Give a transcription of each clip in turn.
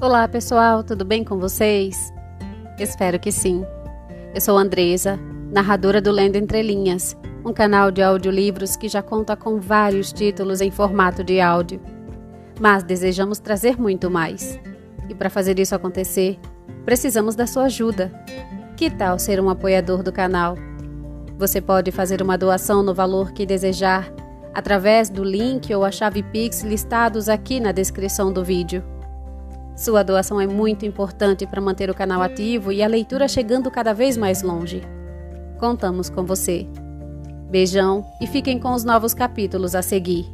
Olá pessoal, tudo bem com vocês? Espero que sim. Eu sou Andresa, narradora do Lendo Entre Linhas, um canal de audiolivros que já conta com vários títulos em formato de áudio. Mas desejamos trazer muito mais. E para fazer isso acontecer, precisamos da sua ajuda. Que tal ser um apoiador do canal? Você pode fazer uma doação no valor que desejar, através do link ou a chave Pix listados aqui na descrição do vídeo. Sua doação é muito importante para manter o canal ativo e a leitura chegando cada vez mais longe. Contamos com você. Beijão e fiquem com os novos capítulos a seguir.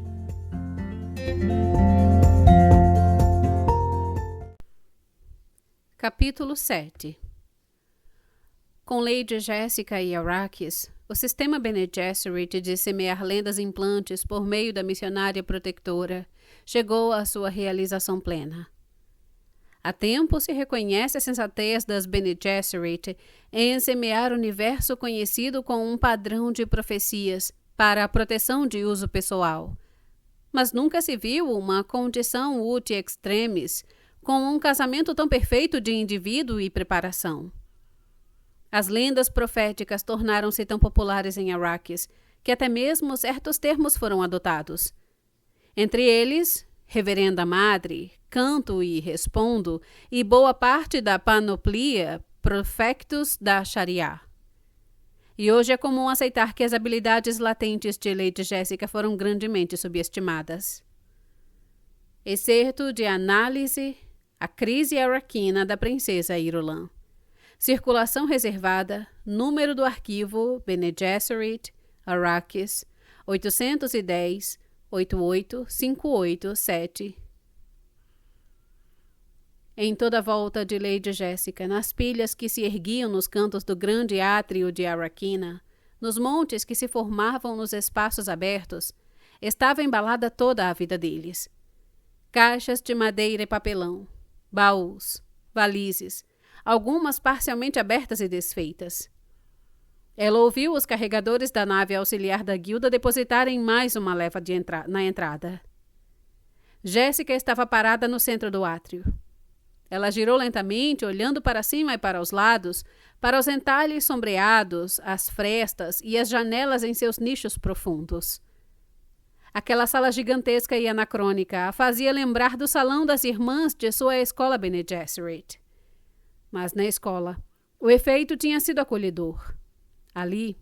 Capítulo 7. Com Lady Jessica e Arrakis, o sistema Bene Gesserit de semear lendas implantes por meio da missionária protetora chegou à sua realização plena. Há tempo se reconhece a sensatez das Bene Gesserit em semear o universo conhecido com um padrão de profecias para a proteção de uso pessoal. Mas nunca se viu uma condição uti extremis com um casamento tão perfeito de indivíduo e preparação. As lendas proféticas tornaram-se tão populares em Arrakis que até mesmo certos termos foram adotados. Entre eles, Reverenda Madre, Canto e Respondo e boa parte da panoplia Profectus da Sharia. E hoje é comum aceitar que as habilidades latentes de Lady Jessica foram grandemente subestimadas. Excerto de análise: A crise arrakina da princesa Irulan. Circulação reservada, número do arquivo Bene Gesserit, Arrakis, 810-88587. Em toda a volta de Lady Jessica, nas pilhas que se erguiam nos cantos do grande átrio de Arrakina, nos montes que se formavam nos espaços abertos, estava embalada toda a vida deles. Caixas de madeira e papelão, baús, valizes, algumas parcialmente abertas e desfeitas. Ela ouviu os carregadores da nave auxiliar da guilda depositarem mais uma leva na entrada. Jéssica estava parada no centro do átrio. Ela girou lentamente, olhando para cima e para os lados, para os entalhes sombreados, as frestas e as janelas em seus nichos profundos. Aquela sala gigantesca e anacrônica a fazia lembrar do salão das irmãs de sua escola Bene Gesserit. Mas na escola, o efeito tinha sido acolhedor. Ali,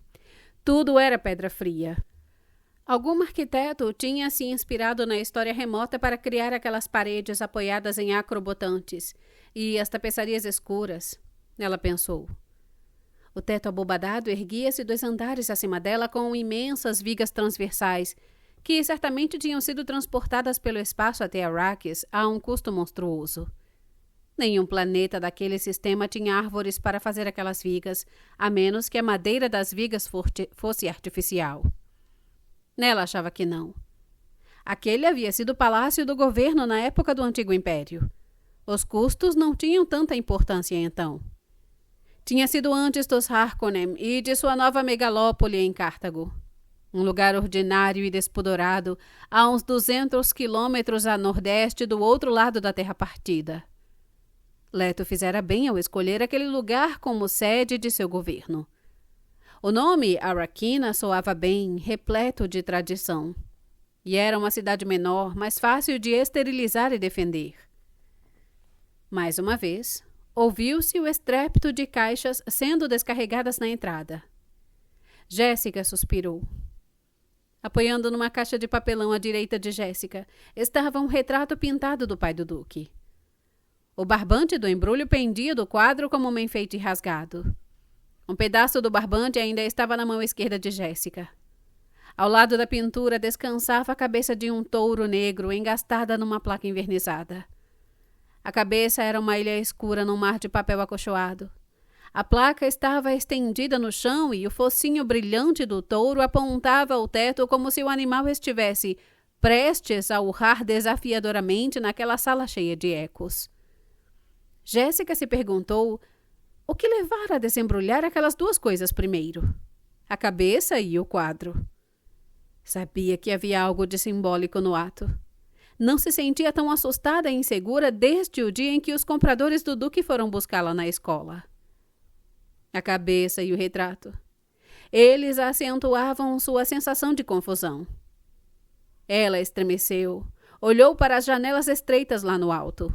tudo era pedra fria. Algum arquiteto tinha se inspirado na história remota para criar aquelas paredes apoiadas em acrobotantes e as tapeçarias escuras, ela pensou. O teto abobadado erguia-se 2 andares acima dela com imensas vigas transversais, que certamente tinham sido transportadas pelo espaço até Arrakis a um custo monstruoso. Nenhum planeta daquele sistema tinha árvores para fazer aquelas vigas, a menos que a madeira das vigas fosse artificial. Nela achava que não. Aquele havia sido o palácio do governo na época do Antigo Império. Os custos não tinham tanta importância então. Tinha sido antes dos Harkonnen e de sua nova megalópole em Cartago. Um lugar ordinário e despudorado a uns 200 quilômetros a nordeste do outro lado da terra partida. Leto fizera bem ao escolher aquele lugar como sede de seu governo. O nome Arrakina soava bem, repleto de tradição. E era uma cidade menor, mais fácil de esterilizar e defender. Mais uma vez, ouviu-se o estrépito de caixas sendo descarregadas na entrada. Jéssica suspirou. Apoiando numa caixa de papelão à direita de Jéssica, estava um retrato pintado do pai do Duque. O barbante do embrulho pendia do quadro como um enfeite rasgado. Um pedaço do barbante ainda estava na mão esquerda de Jéssica. Ao lado da pintura descansava a cabeça de um touro negro engastada numa placa envernizada. A cabeça era uma ilha escura num mar de papel acolchoado. A placa estava estendida no chão e o focinho brilhante do touro apontava ao teto como se o animal estivesse prestes a urrar desafiadoramente naquela sala cheia de ecos. Jéssica se perguntou o que levara a desembrulhar aquelas 2 coisas primeiro: a cabeça e o quadro. Sabia que havia algo de simbólico no ato. Não se sentia tão assustada e insegura desde o dia em que os compradores do Duque foram buscá-la na escola. A cabeça e o retrato. Eles acentuavam sua sensação de confusão. Ela estremeceu, olhou para as janelas estreitas lá no alto.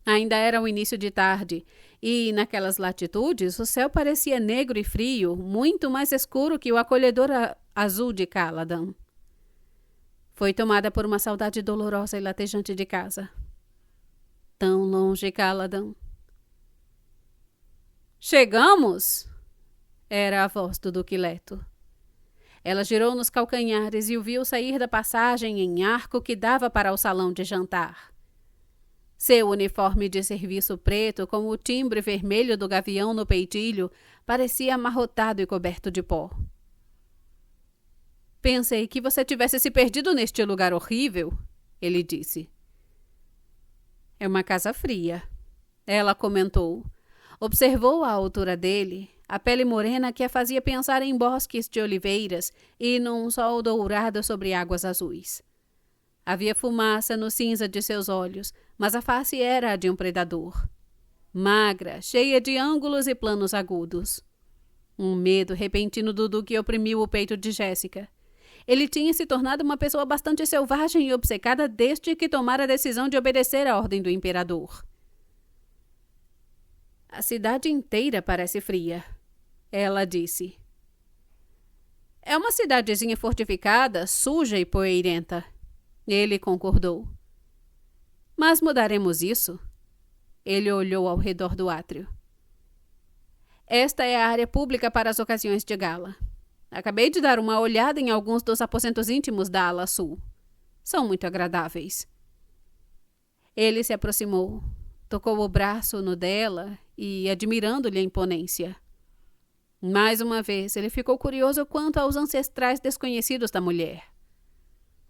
Ainda era o início de tarde, e, naquelas latitudes, o céu parecia negro e frio, muito mais escuro que o acolhedor azul de Caladan. Foi tomada por uma saudade dolorosa e latejante de casa. Tão longe, Caladan. Chegamos! Era a voz do Duque Leto. Ela girou nos calcanhares e o viu sair da passagem em arco que dava para o salão de jantar. Seu uniforme de serviço preto, com o timbre vermelho do gavião no peitilho, parecia amarrotado e coberto de pó. Pensei que você tivesse se perdido neste lugar horrível, ele disse. É uma casa fria, ela comentou. Observou a altura dele, a pele morena que a fazia pensar em bosques de oliveiras e num sol dourado sobre águas azuis. Havia fumaça no cinza de seus olhos, mas a face era a de um predador. Magra, cheia de ângulos e planos agudos. Um medo repentino do Duque oprimiu o peito de Jéssica. Ele tinha se tornado uma pessoa bastante selvagem e obcecada desde que tomara a decisão de obedecer à ordem do imperador. A cidade inteira parece fria, ela disse. É uma cidadezinha fortificada, suja e poeirenta. Ele concordou. Mas mudaremos isso? Ele olhou ao redor do átrio. Esta é a área pública para as ocasiões de gala. Acabei de dar uma olhada em alguns dos aposentos íntimos da ala sul. São muito agradáveis. Ele se aproximou, tocou o braço no dela e, admirando-lhe a imponência. Mais uma vez, ele ficou curioso quanto aos ancestrais desconhecidos da mulher.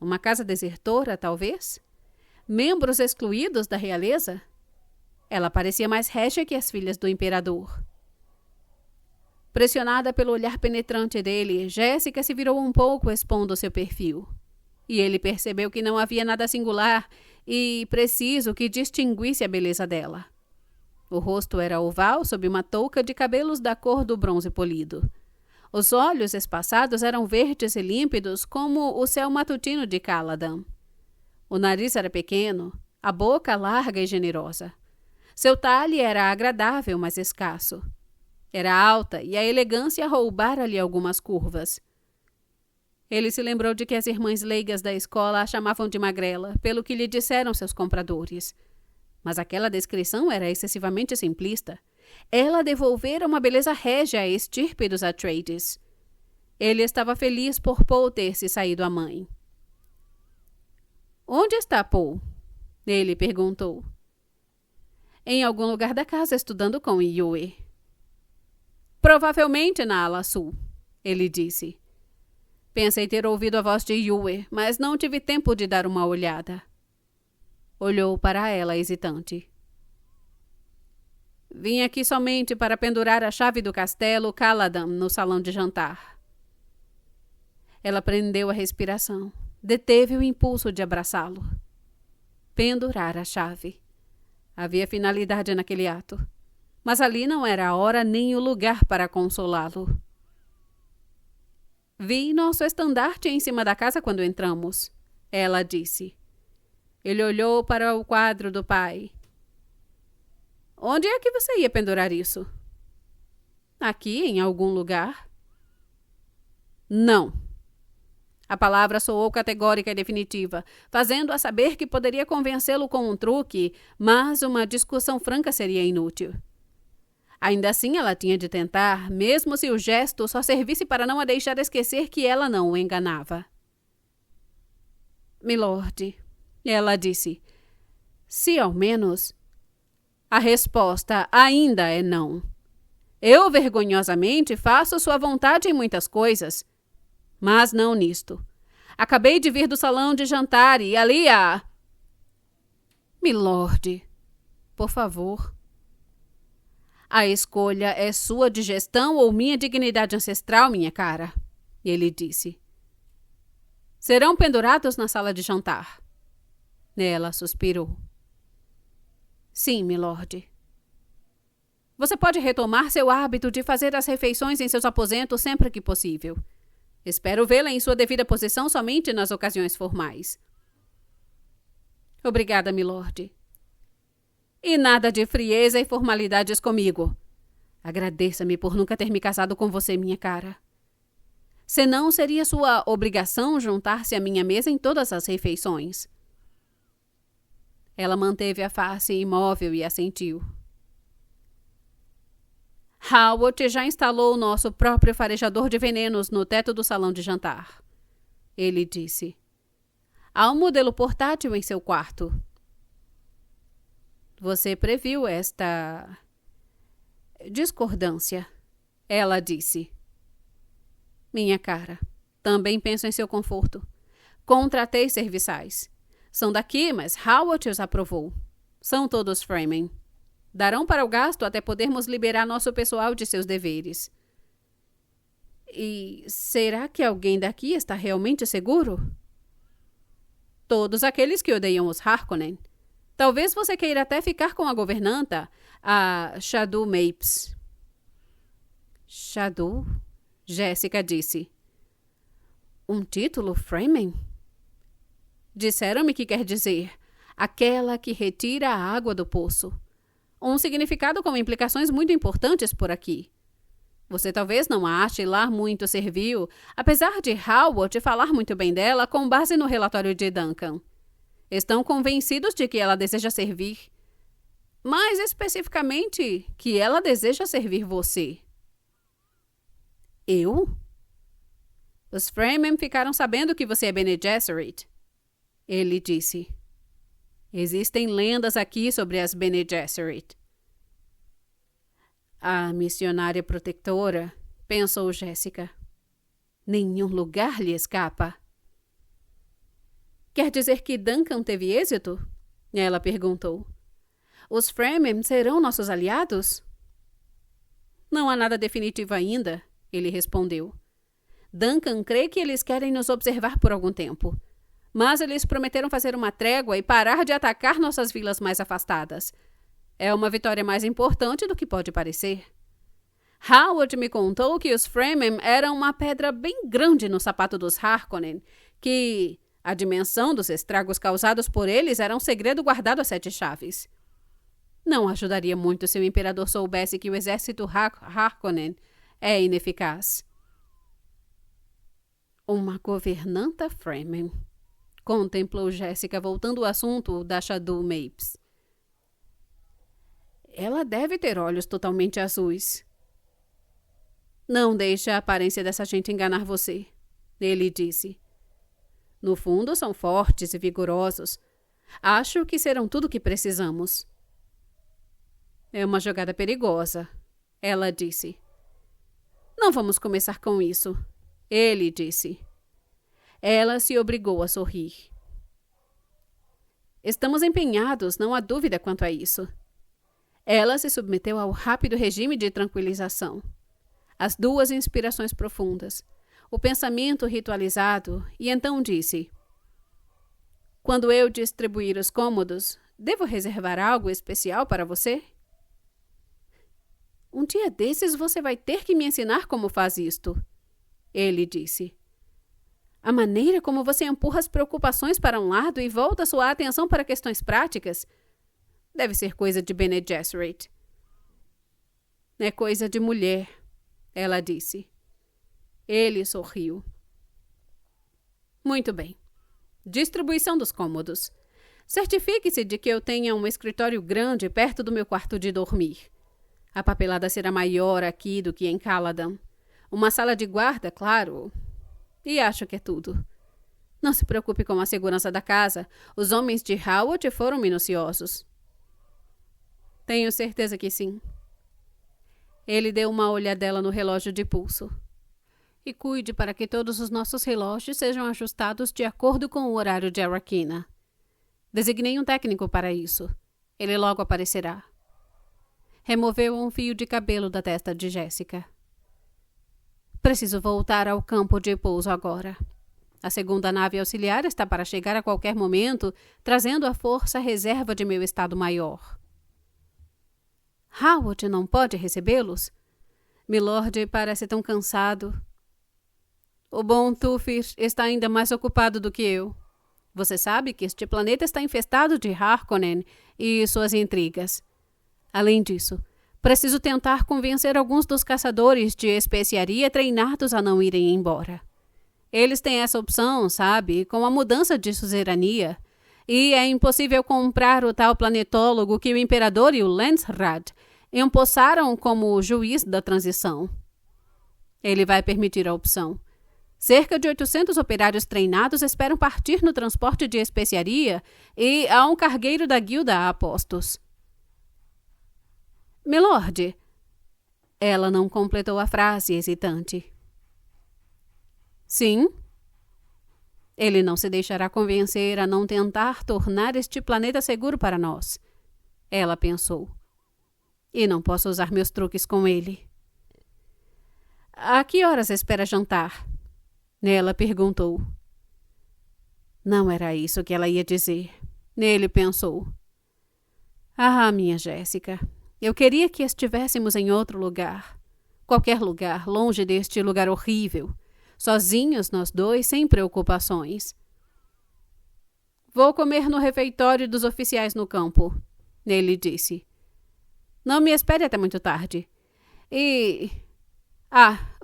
Uma casa desertora, talvez? Membros excluídos da realeza? Ela parecia mais régia que as filhas do imperador. Pressionada pelo olhar penetrante dele, Jéssica se virou um pouco expondo seu perfil. E ele percebeu que não havia nada singular e preciso que distinguisse a beleza dela. O rosto era oval sob uma touca de cabelos da cor do bronze polido. Os olhos espaçados eram verdes e límpidos como o céu matutino de Caladan. O nariz era pequeno, a boca larga e generosa. Seu talhe era agradável, mas escasso. Era alta e a elegância roubara-lhe algumas curvas. Ele se lembrou de que as irmãs leigas da escola a chamavam de magrela, pelo que lhe disseram seus compradores. Mas aquela descrição era excessivamente simplista. Ela devolvera uma beleza régia à estirpe dos Atreides. Ele estava feliz por Paul ter se saído à mãe. Onde está Paul? Ele perguntou. Em algum lugar da casa, estudando com Yue. Provavelmente na ala sul, ele disse. Pensei ter ouvido a voz de Yue, mas não tive tempo de dar uma olhada. Olhou para ela hesitante. Vim aqui somente para pendurar a chave do castelo Caladan no salão de jantar. Ela prendeu a respiração. Deteve o impulso de abraçá-lo. Pendurar a chave. Havia finalidade naquele ato. Mas ali não era a hora nem o lugar para consolá-lo. Vi nosso estandarte em cima da casa quando entramos, ela disse. Ele olhou para o quadro do pai. Onde é que você ia pendurar isso? Aqui, em algum lugar? Não. A palavra soou categórica e definitiva, fazendo-a saber que poderia convencê-lo com um truque, mas uma discussão franca seria inútil. Ainda assim, ela tinha de tentar, mesmo se o gesto só servisse para não a deixar esquecer que ela não o enganava. Milord, ela disse, se ao menos... A resposta ainda é não. Eu, vergonhosamente, faço sua vontade em muitas coisas, mas não nisto. Acabei de vir do salão de jantar e ali há... Milord, por favor. A escolha é sua digestão ou minha dignidade ancestral, minha cara, ele disse. Serão pendurados na sala de jantar, Ela suspirou. Sim, milord. Você pode retomar seu hábito de fazer as refeições em seus aposentos sempre que possível. Espero vê-la em sua devida posição somente nas ocasiões formais. Obrigada, milord. E nada de frieza e formalidades comigo. Agradeça-me por nunca ter me casado com você, minha cara. Senão seria sua obrigação juntar-se à minha mesa em todas as refeições. Ela manteve a face imóvel e assentiu. Howard já instalou o nosso próprio farejador de venenos no teto do salão de jantar. Ele disse. Há um modelo portátil em seu quarto. Você previu esta discordância, ela disse. Minha cara, também penso em seu conforto. Contratei serviçais. São daqui, mas Howard os aprovou. São todos Fremen. Darão para o gasto até podermos liberar nosso pessoal de seus deveres. E será que alguém daqui está realmente seguro? Todos aqueles que odeiam os Harkonnen. Talvez você queira até ficar com a governanta, a Shadow Mapes. Shadow? Jéssica disse. Um título Fremen? Disseram-me que quer dizer aquela que retira a água do poço. Um significado com implicações muito importantes por aqui. Você talvez não a ache lá muito servil, apesar de Howard falar muito bem dela com base no relatório de Duncan. Estão convencidos de que ela deseja servir. Mais especificamente, que ela deseja servir você. Eu? Os Fremen ficaram sabendo que você é Bene Gesserit. Ele disse. Existem lendas aqui sobre as Bene Gesserit. A missionária protetora, pensou Jéssica. Nenhum lugar lhe escapa. Quer dizer que Duncan teve êxito? Ela perguntou. Os Fremen serão nossos aliados? Não há nada definitivo ainda, ele respondeu. Duncan crê que eles querem nos observar por algum tempo. Mas eles prometeram fazer uma trégua e parar de atacar nossas vilas mais afastadas. É uma vitória mais importante do que pode parecer. Howard me contou que os Fremen eram uma pedra bem grande no sapato dos Harkonnen, que a dimensão dos estragos causados por eles era um segredo guardado a 7 chaves. Não ajudaria muito se o imperador soubesse que o exército Harkonnen é ineficaz. Uma governanta Fremen, contemplou Jéssica, voltando ao assunto da Shadow Mapes. Ela deve ter olhos totalmente azuis. Não deixe a aparência dessa gente enganar você, ele disse. No fundo, são fortes e vigorosos. Acho que serão tudo o que precisamos. É uma jogada perigosa, ela disse. Não vamos começar com isso, ele disse. Ela se obrigou a sorrir. Estamos empenhados, não há dúvida quanto a isso. Ela se submeteu ao rápido regime de tranquilização. As 2 inspirações profundas, o pensamento ritualizado, e então disse: Quando eu distribuir os cômodos, devo reservar algo especial para você? Um dia desses você vai ter que me ensinar como faz isto, ele disse. A maneira como você empurra as preocupações para um lado e volta sua atenção para questões práticas deve ser coisa de Bene Gesserit. É coisa de mulher, ela disse. Ele sorriu. Muito bem. Distribuição dos cômodos. Certifique-se de que eu tenha um escritório grande perto do meu quarto de dormir. A papelada será maior aqui do que em Caladan. Uma sala de guarda, claro. E acho que é tudo. Não se preocupe com a segurança da casa. Os homens de Howard foram minuciosos. Tenho certeza que sim. Ele deu uma olhadela no relógio de pulso. E cuide para que todos os nossos relógios sejam ajustados de acordo com o horário de Arrakina. Designei um técnico para isso. Ele logo aparecerá. Removeu um fio de cabelo da testa de Jéssica. Preciso voltar ao campo de pouso agora. A segunda nave auxiliar está para chegar a qualquer momento, trazendo a força reserva de meu Estado-Maior. Howard não pode recebê-los? Milord parece tão cansado. O bom Tufir está ainda mais ocupado do que eu. Você sabe que este planeta está infestado de Harkonnen e suas intrigas. Além disso, preciso tentar convencer alguns dos caçadores de especiaria treinados a não irem embora. Eles têm essa opção, sabe, com a mudança de suzerania. E é impossível comprar o tal planetólogo que o Imperador e o Landsraad empossaram como juiz da transição. Ele vai permitir a opção. Cerca de 800 operários treinados esperam partir no transporte de especiaria e há um cargueiro da guilda a postos. Milord. Ela não completou a frase, hesitante. Sim? Ele não se deixará convencer a não tentar tornar este planeta seguro para nós. Ela pensou. E não posso usar meus truques com ele. A que horas espera jantar? Ela perguntou. Não era isso que ela ia dizer. Ele pensou. Ah, minha Jéssica, eu queria que estivéssemos em outro lugar. Qualquer lugar, longe deste lugar horrível. Sozinhos nós dois, sem preocupações. Vou comer no refeitório dos oficiais no campo, ele disse. Não me espere até muito tarde.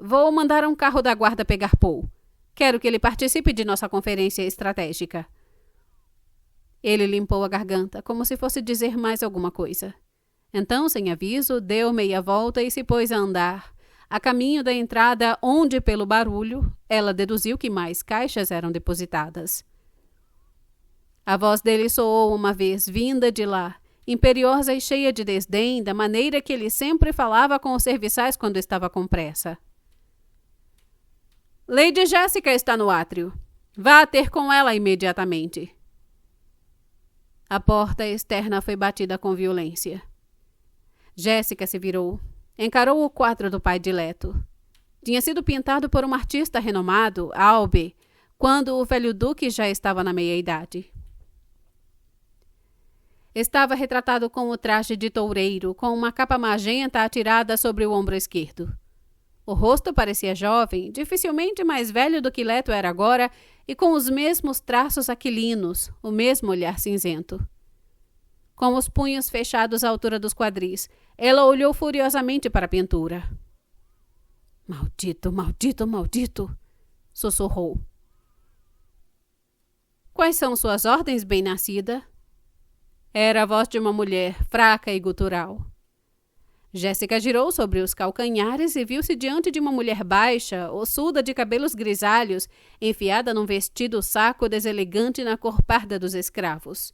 Vou mandar um carro da guarda pegar Paul. Quero que ele participe de nossa conferência estratégica. Ele limpou a garganta, como se fosse dizer mais alguma coisa. Então, sem aviso, deu meia volta e se pôs a andar, a caminho da entrada onde, pelo barulho, ela deduziu que mais caixas eram depositadas. A voz dele soou uma vez, vinda de lá, imperiosa e cheia de desdém, da maneira que ele sempre falava com os serviçais quando estava com pressa. Lady Jéssica está no átrio. Vá ter com ela imediatamente. A porta externa foi batida com violência. Jéssica se virou. Encarou o quadro do pai dileto. Tinha sido pintado por um artista renomado, Albe, quando o velho duque já estava na meia-idade. Estava retratado com o traje de toureiro, com uma capa magenta atirada sobre o ombro esquerdo. O rosto parecia jovem, dificilmente mais velho do que Leto era agora, e com os mesmos traços aquilinos, o mesmo olhar cinzento. Com os punhos fechados à altura dos quadris, ela olhou furiosamente para a pintura. Maldito, maldito, maldito! Sussurrou. Quais são suas ordens, bem-nascida? Era a voz de uma mulher, fraca e gutural. Jéssica girou sobre os calcanhares e viu-se diante de uma mulher baixa, ossuda de cabelos grisalhos, enfiada num vestido saco deselegante na cor parda dos escravos.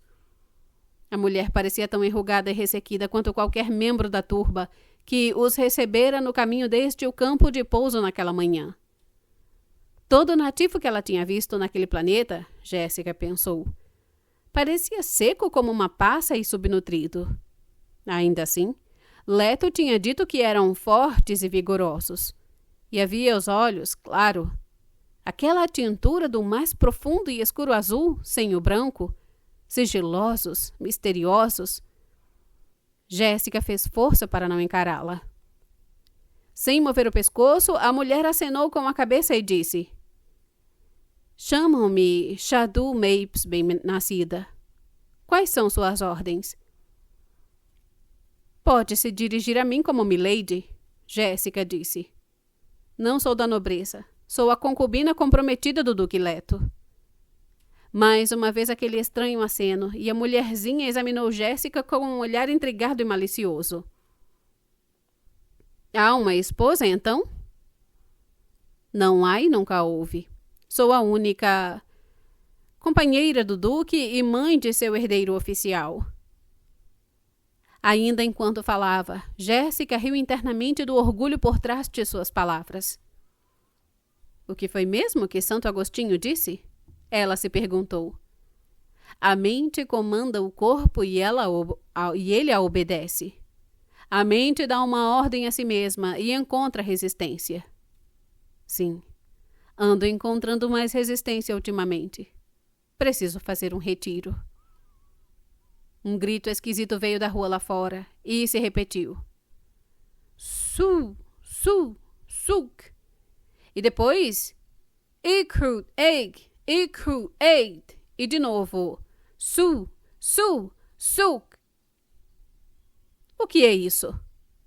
A mulher parecia tão enrugada e ressequida quanto qualquer membro da turba que os recebera no caminho desde o campo de pouso naquela manhã. Todo nativo que ela tinha visto naquele planeta, Jéssica pensou, parecia seco como uma passa e subnutrido. Ainda assim, Leto tinha dito que eram fortes e vigorosos. E havia os olhos, claro. Aquela tintura do mais profundo e escuro azul, sem o branco, sigilosos, misteriosos. Jéssica fez força para não encará-la. Sem mover o pescoço, a mulher acenou com a cabeça e disse: Chamam-me Shadu Mapes, bem-nascida. Quais são suas ordens? Pode se dirigir a mim como milady, Jéssica disse. Não sou da nobreza. Sou a concubina comprometida do Duque Leto. Mais uma vez aquele estranho aceno, e a mulherzinha examinou Jéssica com um olhar intrigado e malicioso. Há uma esposa, então? Não há e nunca houve. Sou a única companheira do Duque e mãe de seu herdeiro oficial. Ainda enquanto falava, Jéssica riu internamente do orgulho por trás de suas palavras. O que foi mesmo que Santo Agostinho disse? Ela se perguntou. A mente comanda o corpo e ele a obedece. A mente dá uma ordem a si mesma e encontra resistência. Sim, Ando encontrando mais resistência ultimamente. Preciso fazer um retiro. Um grito esquisito veio da rua lá fora e se repetiu. Su, su, suk. E depois, ikru, egg, ikru, egg. E de novo, su, su, suk. O que é isso?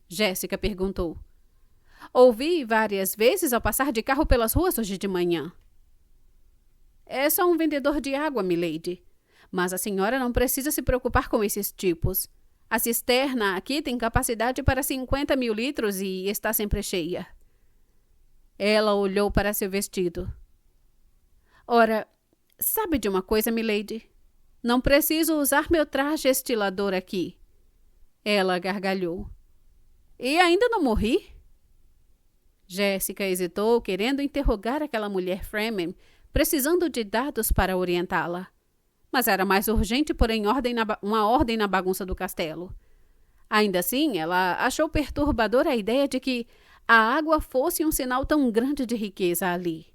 Jéssica perguntou. Ouvi várias vezes ao passar de carro pelas ruas hoje de manhã. É só um vendedor de água, milady. Mas a senhora não precisa se preocupar com esses tipos. A cisterna aqui tem capacidade para 50 mil litros e está sempre cheia. Ela olhou para seu vestido. Ora, sabe de uma coisa, milady? Não preciso usar meu traje estilador aqui. Ela gargalhou. E ainda não morri? Jéssica hesitou, querendo interrogar aquela mulher Fremen, precisando de dados para orientá-la. Mas era mais urgente pôr em ordem uma ordem na bagunça do castelo. Ainda assim, ela achou perturbadora a ideia de que a água fosse um sinal tão grande de riqueza ali.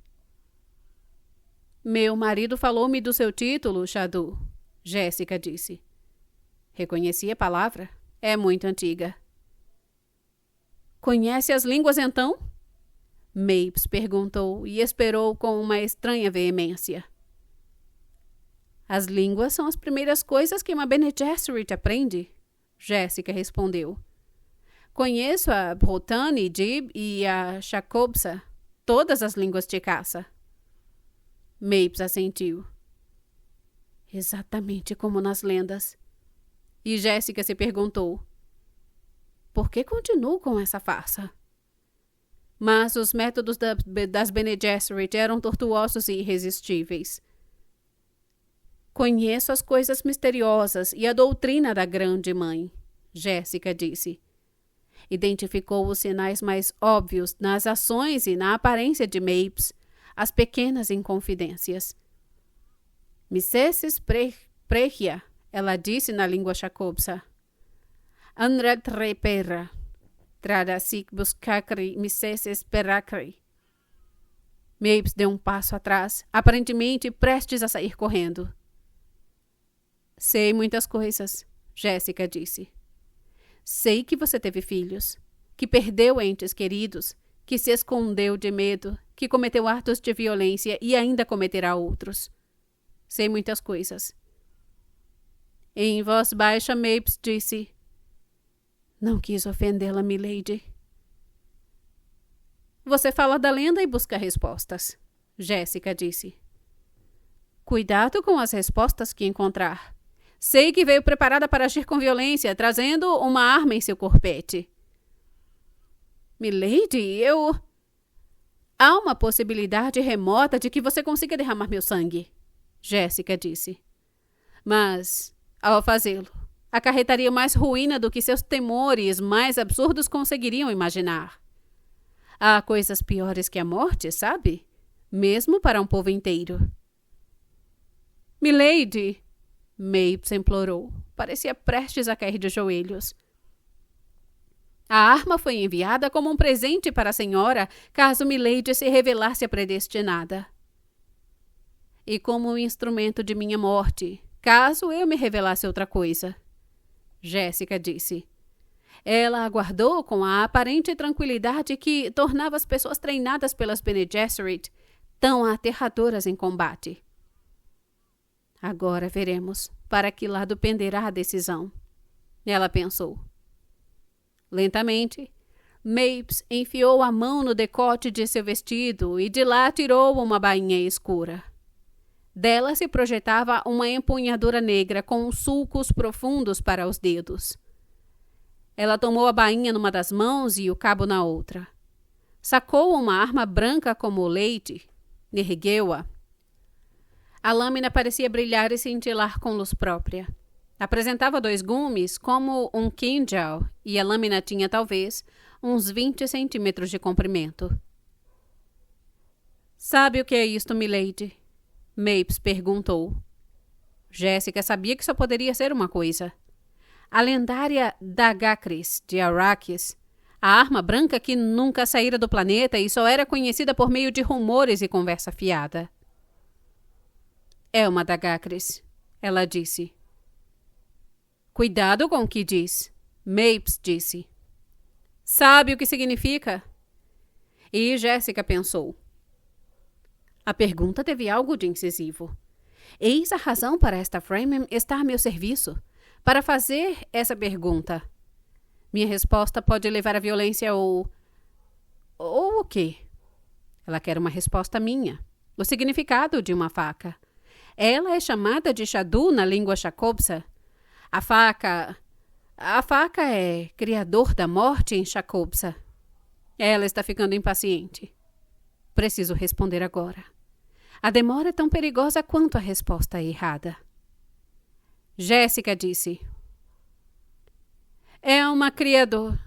Meu marido falou-me do seu título, Shadu, Jéssica disse. Reconheci a palavra. É muito antiga. Conhece as línguas, então? Mapes perguntou e esperou com uma estranha veemência. As línguas são as primeiras coisas que uma Bene Gesserit aprende, Jéssica respondeu. Conheço a Brotani, Dib e a Shakobsa, todas as línguas de caça. Mapes assentiu. Exatamente como nas lendas. E Jéssica se perguntou. Por que continuo com essa farsa? Mas os métodos das Bene Gesserit eram tortuosos e irresistíveis. Conheço as coisas misteriosas e a doutrina da grande mãe, Jéssica disse. Identificou os sinais mais óbvios nas ações e na aparência de Mapes, as pequenas inconfidências. Misseses prehia, ela disse na língua Shakobsa. Anrat repera. Tradasik buscacri misseses peracri. Mapes deu um passo atrás, aparentemente prestes a sair correndo. Sei muitas coisas, Jéssica disse. Sei que você teve filhos, que perdeu entes queridos, que se escondeu de medo, que cometeu atos de violência e ainda cometerá outros. Sei muitas coisas. Em voz baixa, Mapes disse... Não quis ofendê-la, milady. Você fala da lenda e busca respostas, Jéssica disse. Cuidado com as respostas que encontrar. Sei que veio preparada para agir com violência, trazendo uma arma em seu corpete. Milady, Há uma possibilidade remota de que você consiga derramar meu sangue, Jéssica disse. Mas, ao fazê-lo, acarretaria mais ruína do que seus temores mais absurdos conseguiriam imaginar. Há coisas piores que a morte, sabe? Mesmo para um povo inteiro. Milady! Mapes implorou. Parecia prestes a cair de joelhos. A arma foi enviada como um presente para a senhora, caso Milady se revelasse a predestinada. E como um instrumento de minha morte, caso eu me revelasse outra coisa, Jéssica disse. Ela aguardou com a aparente tranquilidade que tornava as pessoas treinadas pelas Bene Gesserit tão aterradoras em combate. Agora veremos para que lado penderá a decisão, ela pensou. Lentamente, Mapes enfiou a mão no decote de seu vestido e de lá tirou uma bainha escura. Dela se projetava uma empunhadura negra com sulcos profundos para os dedos. Ela tomou a bainha numa das mãos e o cabo na outra. Sacou uma arma branca como o leite, ergueu-a. A lâmina parecia brilhar e cintilar com luz própria. Apresentava 2 gumes como um kinjal e a lâmina tinha talvez uns 20 centímetros de comprimento. Sabe o que é isto, milady? Mapes perguntou. Jéssica sabia que só poderia ser uma coisa. A lendária Dagakris de Arrakis, A arma branca que nunca saíra do planeta e só era conhecida por meio de rumores e conversa fiada. É uma Dagakris, ela disse. Cuidado com o que diz, Mapes disse. Sabe o que significa? E Jéssica pensou. A pergunta teve algo de incisivo. Eis a razão para esta Freeman estar a meu serviço, para fazer essa pergunta. Minha resposta pode levar à violência ou o quê? Ela quer uma resposta minha. O significado de uma faca. Ela é chamada de Shadu na língua Shakobsa. A faca é criador da morte em Shakobsa. Ela está ficando impaciente. Preciso responder agora. A demora é tão perigosa quanto a resposta errada. Jéssica disse. É uma criador.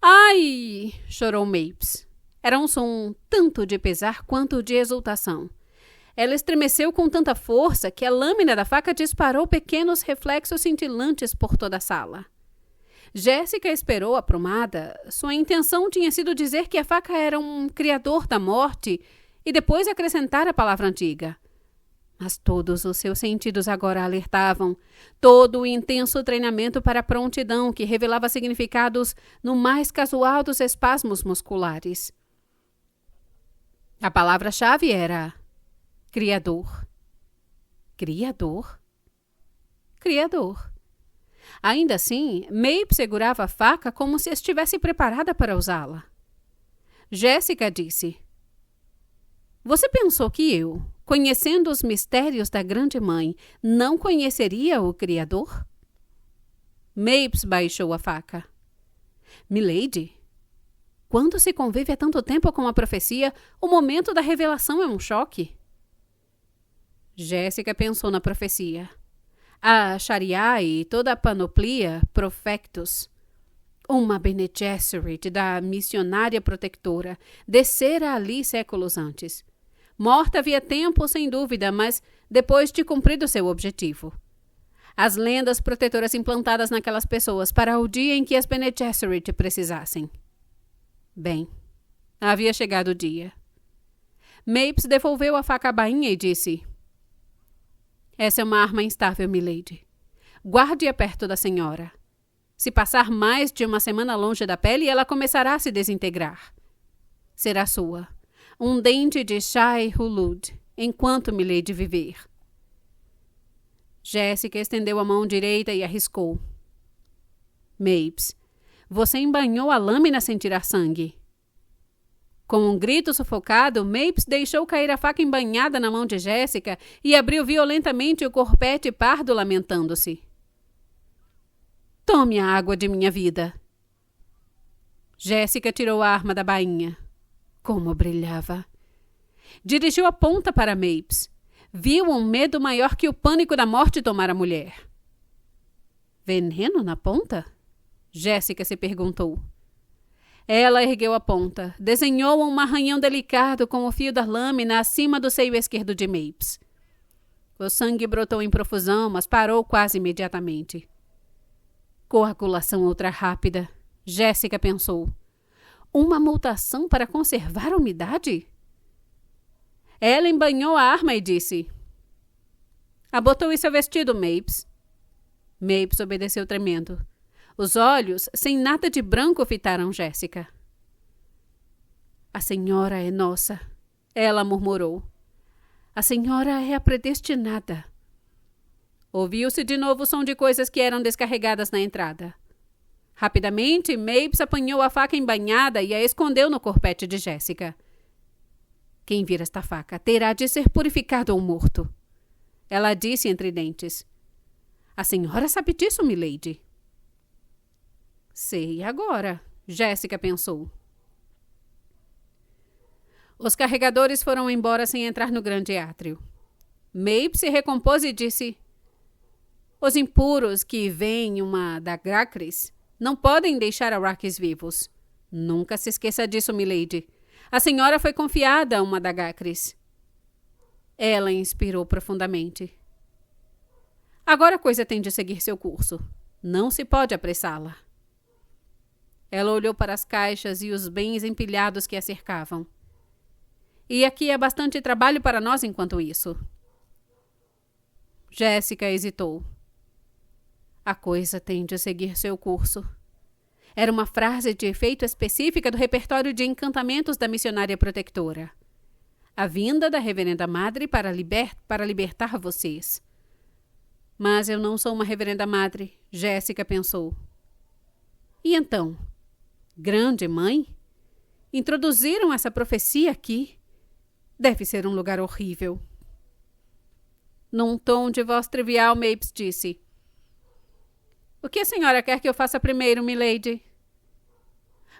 Ai! Chorou Mapes. Era um som tanto de pesar quanto de exultação. Ela estremeceu com tanta força que a lâmina da faca disparou pequenos reflexos cintilantes por toda a sala. Jéssica esperou aprumada. Sua intenção tinha sido dizer que a faca era um criador da morte e depois acrescentar a palavra antiga. Mas todos os seus sentidos agora alertavam. Todo o intenso treinamento para a prontidão que revelava significados no mais casual dos espasmos musculares. A palavra-chave era criador. Criador? Criador. Ainda assim, Mape segurava a faca como se estivesse preparada para usá-la. Jéssica disse. Você pensou que eu, conhecendo os mistérios da Grande Mãe, não conheceria o Criador? Mapes baixou a faca. Milady, quando se convive há tanto tempo com a profecia, o momento da revelação é um choque. Jéssica pensou na profecia. A Sharia e toda a panoplia Profectus. Uma Bene Gesserit da missionária protectora descera ali séculos antes. Morta havia tempo, sem dúvida, mas depois de cumprido seu objetivo. As lendas protetoras implantadas naquelas pessoas para o dia em que as Bene Gesserit precisassem. Bem, havia chegado o dia. Mapes devolveu a faca à bainha e disse: Essa é uma arma instável, milady. Guarde-a perto da senhora. Se passar mais de uma semana longe da pele, ela começará a se desintegrar. Será sua. Um dente de Shai Hulud, enquanto milady viver. Jéssica estendeu a mão direita e arriscou. Mapes, você embanhou a lâmina sem tirar sangue. Com um grito sufocado, Mapes deixou cair a faca embanhada na mão de Jéssica e abriu violentamente o corpete pardo, lamentando-se. Tome a água de minha vida. Jéssica tirou a arma da bainha. Como brilhava. Dirigiu a ponta para Mapes. Viu um medo maior que o pânico da morte tomar a mulher. Veneno na ponta? Jéssica se perguntou. Ela ergueu a ponta, desenhou um arranhão delicado com o fio da lâmina acima do seio esquerdo de Mapes. O sangue brotou em profusão, mas parou quase imediatamente. Coagulação ultra rápida, Jéssica pensou. Uma mutação para conservar a umidade? Ela embanhou a arma e disse: Abotoe seu vestido, Mapes. Mapes obedeceu tremendo. Os olhos, sem nada de branco, fitaram Jéssica. A senhora é nossa, ela murmurou. A senhora é a predestinada. Ouviu-se de novo o som de coisas que eram descarregadas na entrada. Rapidamente, Mapes apanhou a faca embanhada e a escondeu no corpete de Jéssica. Quem vir esta faca terá de ser purificado ou morto. Ela disse entre dentes. A senhora sabe disso, milady? Sei agora, Jéssica pensou. Os carregadores foram embora sem entrar no grande átrio. Mapes se recompôs e disse: Os impuros que veem uma Dagakris não podem deixar Arrakis vivos. Nunca se esqueça disso, milady. A senhora foi confiada a uma Dagakris. Ela inspirou profundamente. Agora a coisa tem de seguir seu curso. Não se pode apressá-la. Ela olhou para as caixas e os bens empilhados que a cercavam. E aqui é bastante trabalho para nós enquanto isso. Jéssica hesitou. A coisa tem de seguir seu curso. Era uma frase de efeito específica do repertório de encantamentos da missionária protetora. A vinda da reverenda madre para libertar vocês. Mas eu não sou uma reverenda madre, Jéssica pensou. E então? Grande mãe? Introduziram essa profecia aqui? Deve ser um lugar horrível. Num tom de voz trivial, Mapes disse: O que a senhora quer que eu faça primeiro, milady?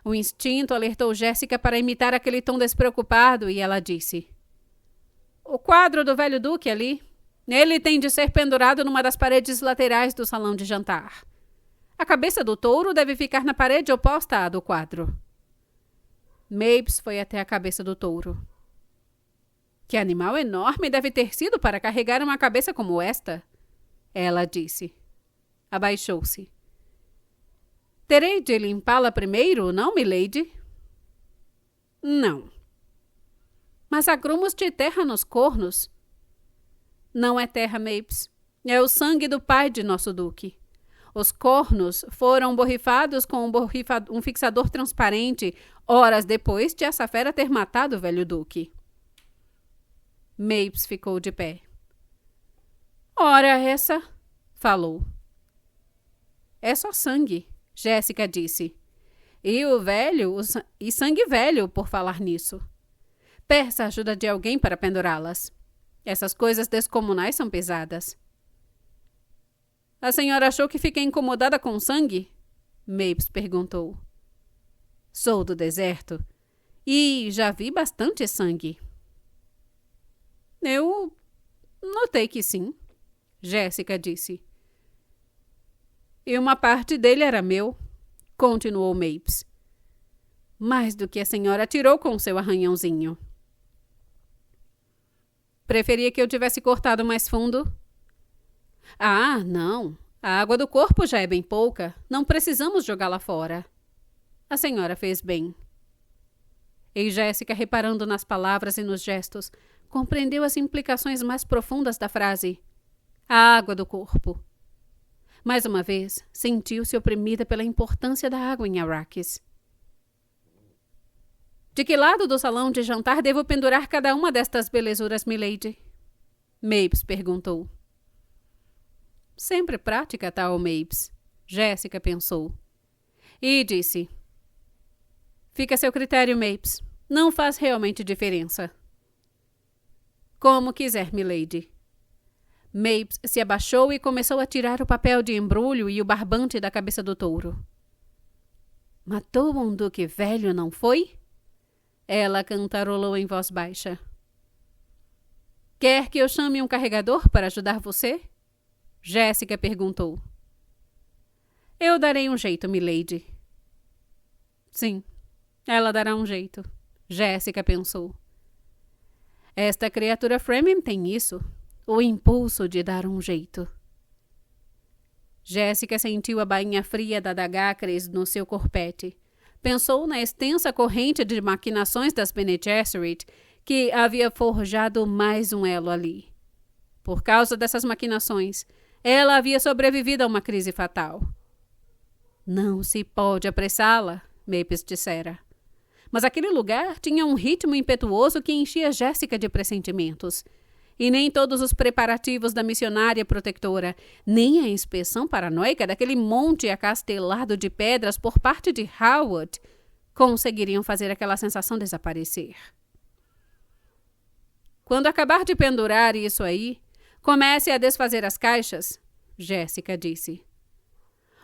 O instinto alertou Jéssica para imitar aquele tom despreocupado e ela disse: O quadro do velho duque ali. Ele tem de ser pendurado numa das paredes laterais do salão de jantar. A cabeça do touro deve ficar na parede oposta à do quadro. Mapes foi até a cabeça do touro. Que animal enorme deve ter sido para carregar uma cabeça como esta? Ela disse. Abaixou-se. Terei de limpá-la primeiro, não, milady? Não. Mas há grumos de terra nos cornos. Não é terra, Mapes. É o sangue do pai de nosso duque. Os cornos foram borrifados com um fixador transparente horas depois de essa fera ter matado o velho duque. Mapes ficou de pé. Ora essa, falou. É só sangue, Jéssica disse. E sangue velho, por falar nisso. Peça a ajuda de alguém para pendurá-las. Essas coisas descomunais são pesadas. A senhora achou que fiquei incomodada com sangue? Mapes perguntou. Sou do deserto e já vi bastante sangue. Eu notei que sim, Jéssica disse. E uma parte dele era meu, continuou Mapes. Mais do que a senhora tirou com seu arranhãozinho. Preferia que eu tivesse cortado mais fundo? Ah, não. A água do corpo já é bem pouca. Não precisamos jogá-la fora. A senhora fez bem. E Jéssica, reparando nas palavras e nos gestos, compreendeu as implicações mais profundas da frase. A água do corpo. Mais uma vez, sentiu-se oprimida pela importância da água em Arrakis. De que lado do salão de jantar devo pendurar cada uma destas belezuras, milady? Mapes perguntou. Sempre prática, tal Mapes, Jéssica pensou. E disse: Fica a seu critério, Mapes. Não faz realmente diferença. Como quiser, milady. Mapes se abaixou e começou a tirar o papel de embrulho e o barbante da cabeça do touro. Matou um duque velho, não foi? Ela cantarolou em voz baixa. Quer que eu chame um carregador para ajudar você? Jéssica perguntou. Eu darei um jeito, milady. Sim, ela dará um jeito, Jéssica pensou. Esta criatura Fremen tem isso, o impulso de dar um jeito. Jéssica sentiu a bainha fria da Dagacres no seu corpete. Pensou na extensa corrente de maquinações das Bene Gesserit que havia forjado mais um elo ali. Por causa dessas maquinações, ela havia sobrevivido a uma crise fatal. Não se pode apressá-la, Mapes dissera. Mas aquele lugar tinha um ritmo impetuoso que enchia Jéssica de pressentimentos. E nem todos os preparativos da missionária protetora, nem a inspeção paranoica daquele monte acastelado de pedras por parte de Howard, conseguiriam fazer aquela sensação desaparecer. Quando acabar de pendurar isso aí, comece a desfazer as caixas, Jéssica disse.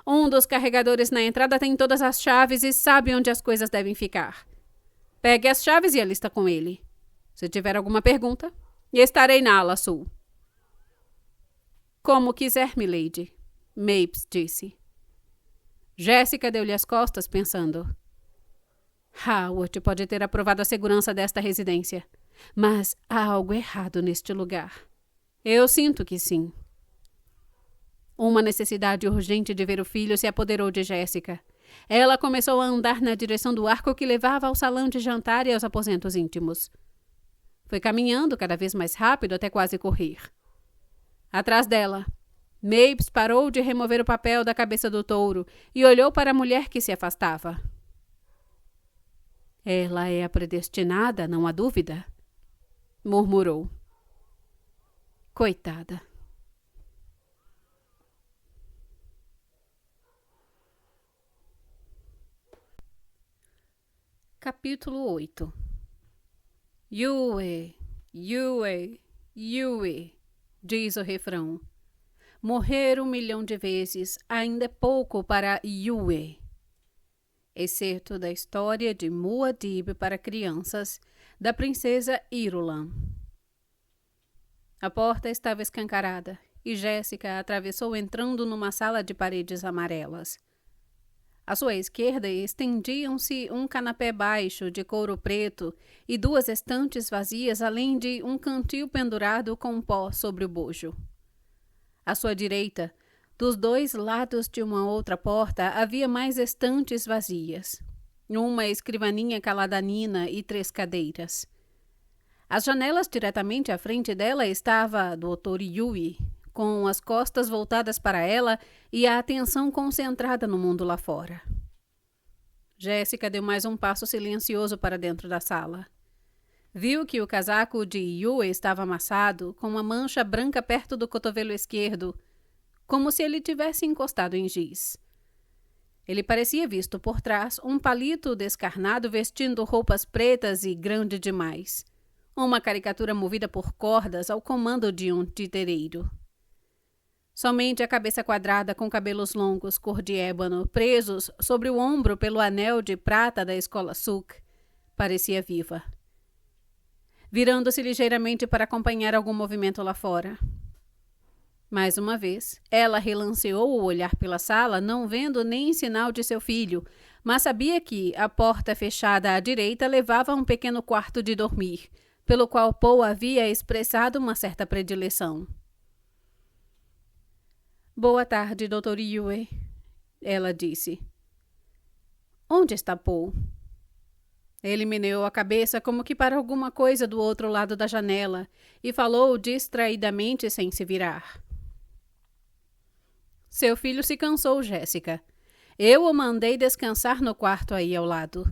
Um dos carregadores na entrada tem todas as chaves e sabe onde as coisas devem ficar. Pegue as chaves e a lista com ele. Se tiver alguma pergunta, estarei na ala sul. Como quiser, milady, Mapes disse. Jéssica deu-lhe as costas, pensando. Howard pode ter aprovado a segurança desta residência, mas há algo errado neste lugar. Eu sinto que sim. Uma necessidade urgente de ver o filho se apoderou de Jéssica. Ela começou a andar na direção do arco que levava ao salão de jantar e aos aposentos íntimos. Foi caminhando cada vez mais rápido até quase correr. Atrás dela, Mapes parou de remover o papel da cabeça do touro e olhou para a mulher que se afastava. Ela é a predestinada, não há dúvida, murmurou. Coitada. Capítulo 8. Yue, Yue, Yue, diz o refrão. Morrer 1 milhão de vezes ainda é pouco para Yue. Excerto da história de Muad'Dib para crianças, da princesa Irulan. A porta estava escancarada e Jéssica atravessou entrando numa sala de paredes amarelas. À sua esquerda estendiam-se um canapé baixo de couro preto e 2 estantes vazias, além de um cantil pendurado com pó sobre o bojo. À sua direita, dos 2 lados de uma outra porta, havia mais estantes vazias. Uma escrivaninha caladanina e 3 cadeiras. As janelas diretamente à frente dela estava Dr. Yue, com as costas voltadas para ela e a atenção concentrada no mundo lá fora. Jéssica deu mais um passo silencioso para dentro da sala. Viu que o casaco de Yue estava amassado, com uma mancha branca perto do cotovelo esquerdo, como se ele tivesse encostado em giz. Ele parecia visto por trás um palito descarnado vestindo roupas pretas e grande demais. Uma caricatura movida por cordas ao comando de um titereiro. Somente a cabeça quadrada com cabelos longos, cor de ébano, presos sobre o ombro pelo anel de prata da escola Suk, parecia viva. Virando-se ligeiramente para acompanhar algum movimento lá fora. Mais uma vez, ela relanceou o olhar pela sala, não vendo nem sinal de seu filho, mas sabia que a porta fechada à direita levava a um pequeno quarto de dormir, pelo qual Poe havia expressado uma certa predileção. Boa tarde, Dr. Yue, ela disse. Onde está Poe? Ele meneou a cabeça como que para alguma coisa do outro lado da janela e falou distraidamente sem se virar. Seu filho se cansou, Jéssica. Eu o mandei descansar no quarto aí ao lado.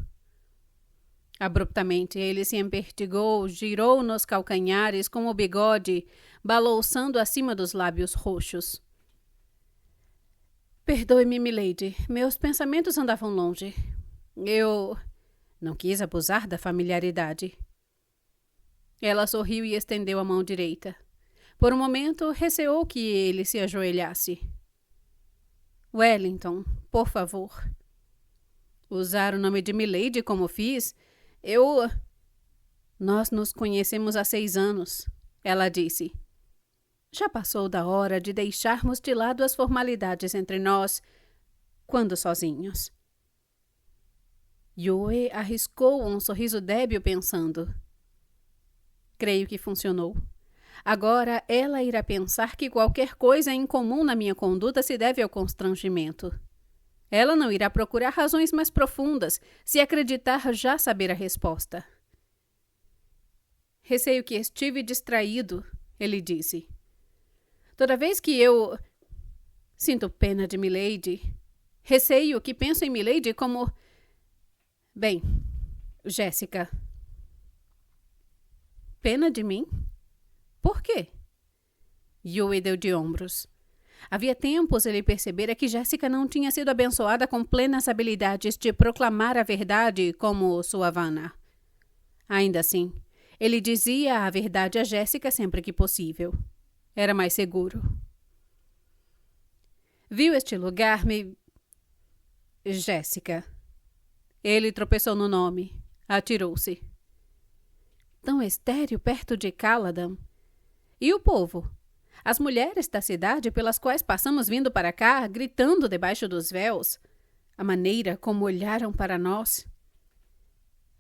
Abruptamente ele se empertigou, girou nos calcanhares com o bigode balouçando acima dos lábios roxos. Perdoe-me, milady. Meus pensamentos andavam longe. Eu não quis abusar da familiaridade. Ela sorriu e estendeu a mão direita. Por um momento, receou que ele se ajoelhasse. Wellington, por favor. Usar o nome de milady como fiz? Nós nos conhecemos há 6 anos, ela disse. Já passou da hora de deixarmos de lado as formalidades entre nós, quando sozinhos. Yue arriscou um sorriso débil pensando. Creio que funcionou. Agora ela irá pensar que qualquer coisa incomum na minha conduta se deve ao constrangimento. Ela não irá procurar razões mais profundas se acreditar já saber a resposta. Receio que estive distraído, ele disse. Toda vez que eu sinto pena de milady, receio que penso em milady como... Bem, Jéssica. Pena de mim? Por quê? Yue deu de ombros. Havia tempos ele percebera que Jéssica não tinha sido abençoada com plenas habilidades de proclamar a verdade como sua Vanna. Ainda assim, ele dizia a verdade a Jéssica sempre que possível. Era mais seguro. Viu este lugar, Jéssica. Ele tropeçou no nome. Atirou-se. Tão estéril perto de Caladan. E o povo? As mulheres da cidade pelas quais passamos vindo para cá, gritando debaixo dos véus. A maneira como olharam para nós.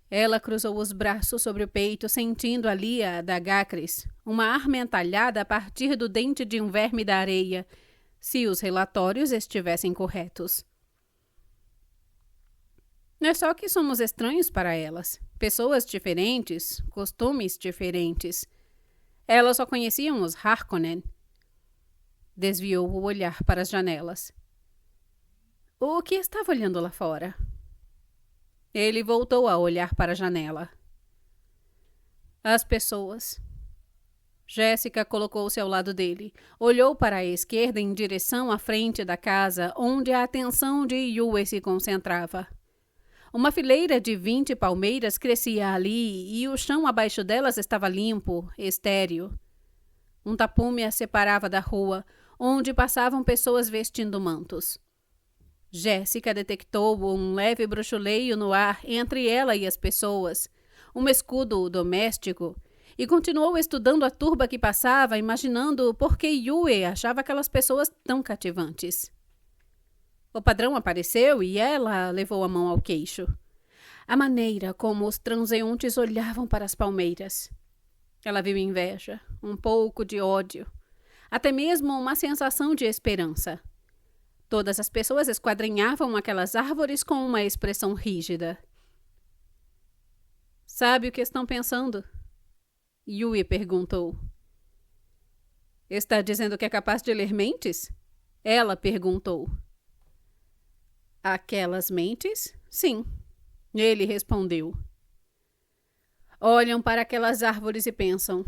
Ela cruzou os braços sobre o peito, sentindo ali a Dagacres, uma arma entalhada a partir do dente de um verme da areia, se os relatórios estivessem corretos. É só que somos estranhos para elas. Pessoas diferentes, costumes diferentes. Elas só conheciam os Harkonnen. Desviou o olhar para as janelas. O que estava olhando lá fora? Ele voltou a olhar para a janela. As pessoas. Jéssica colocou-se ao lado dele. Olhou para a esquerda em direção à frente da casa, onde a atenção de Yue se concentrava. Uma fileira de 20 palmeiras crescia ali e o chão abaixo delas estava limpo, estéril. Um tapume a separava da rua, onde passavam pessoas vestindo mantos. Jéssica detectou um leve bruxuleio no ar entre ela e as pessoas, um escudo doméstico, e continuou estudando a turba que passava, imaginando por que Yue achava aquelas pessoas tão cativantes. O padrão apareceu e ela levou a mão ao queixo. A maneira como os transeuntes olhavam para as palmeiras. Ela viu inveja, um pouco de ódio, até mesmo uma sensação de esperança. Todas as pessoas esquadrinhavam aquelas árvores com uma expressão rígida. Sabe o que estão pensando? Yue perguntou. Está dizendo que é capaz de ler mentes? Ela perguntou. Aquelas mentes? Sim. Ele respondeu. Olham para aquelas árvores e pensam.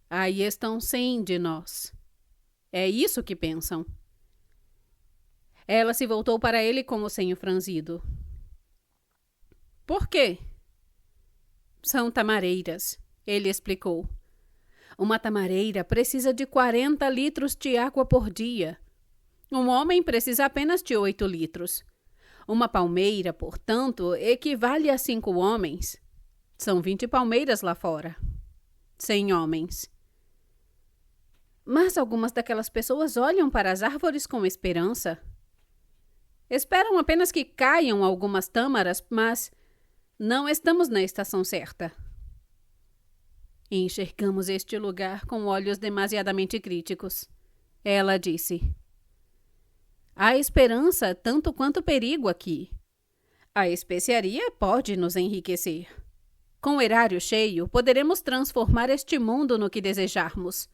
Aí estão 100 de nós. É isso que pensam. Ela se voltou para ele com o senho franzido. Por quê? São tamareiras, ele explicou. Uma tamareira precisa de 40 litros de água por dia. Um homem precisa apenas de 8 litros. Uma palmeira, portanto, equivale a 5 homens. São 20 palmeiras lá fora. 100 homens. Mas algumas daquelas pessoas olham para as árvores com esperança. Esperam apenas que caiam algumas tâmaras, mas não estamos na estação certa. Enxergamos este lugar com olhos demasiadamente críticos. Ela disse. Há esperança tanto quanto perigo aqui. A especiaria pode nos enriquecer. Com o erário cheio, poderemos transformar este mundo no que desejarmos.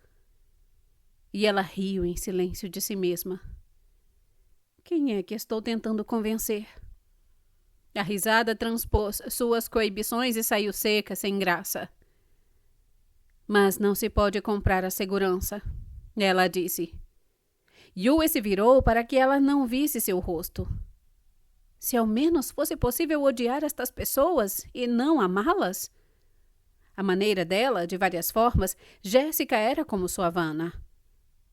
E ela riu em silêncio de si mesma. Quem é que estou tentando convencer? A risada transpôs suas coibições e saiu seca, sem graça. Mas não se pode comprar a segurança, ela disse. Yue se virou para que ela não visse seu rosto. Se ao menos fosse possível odiar estas pessoas e não amá-las? À maneira dela, de várias formas, Jéssica era como sua Vanna.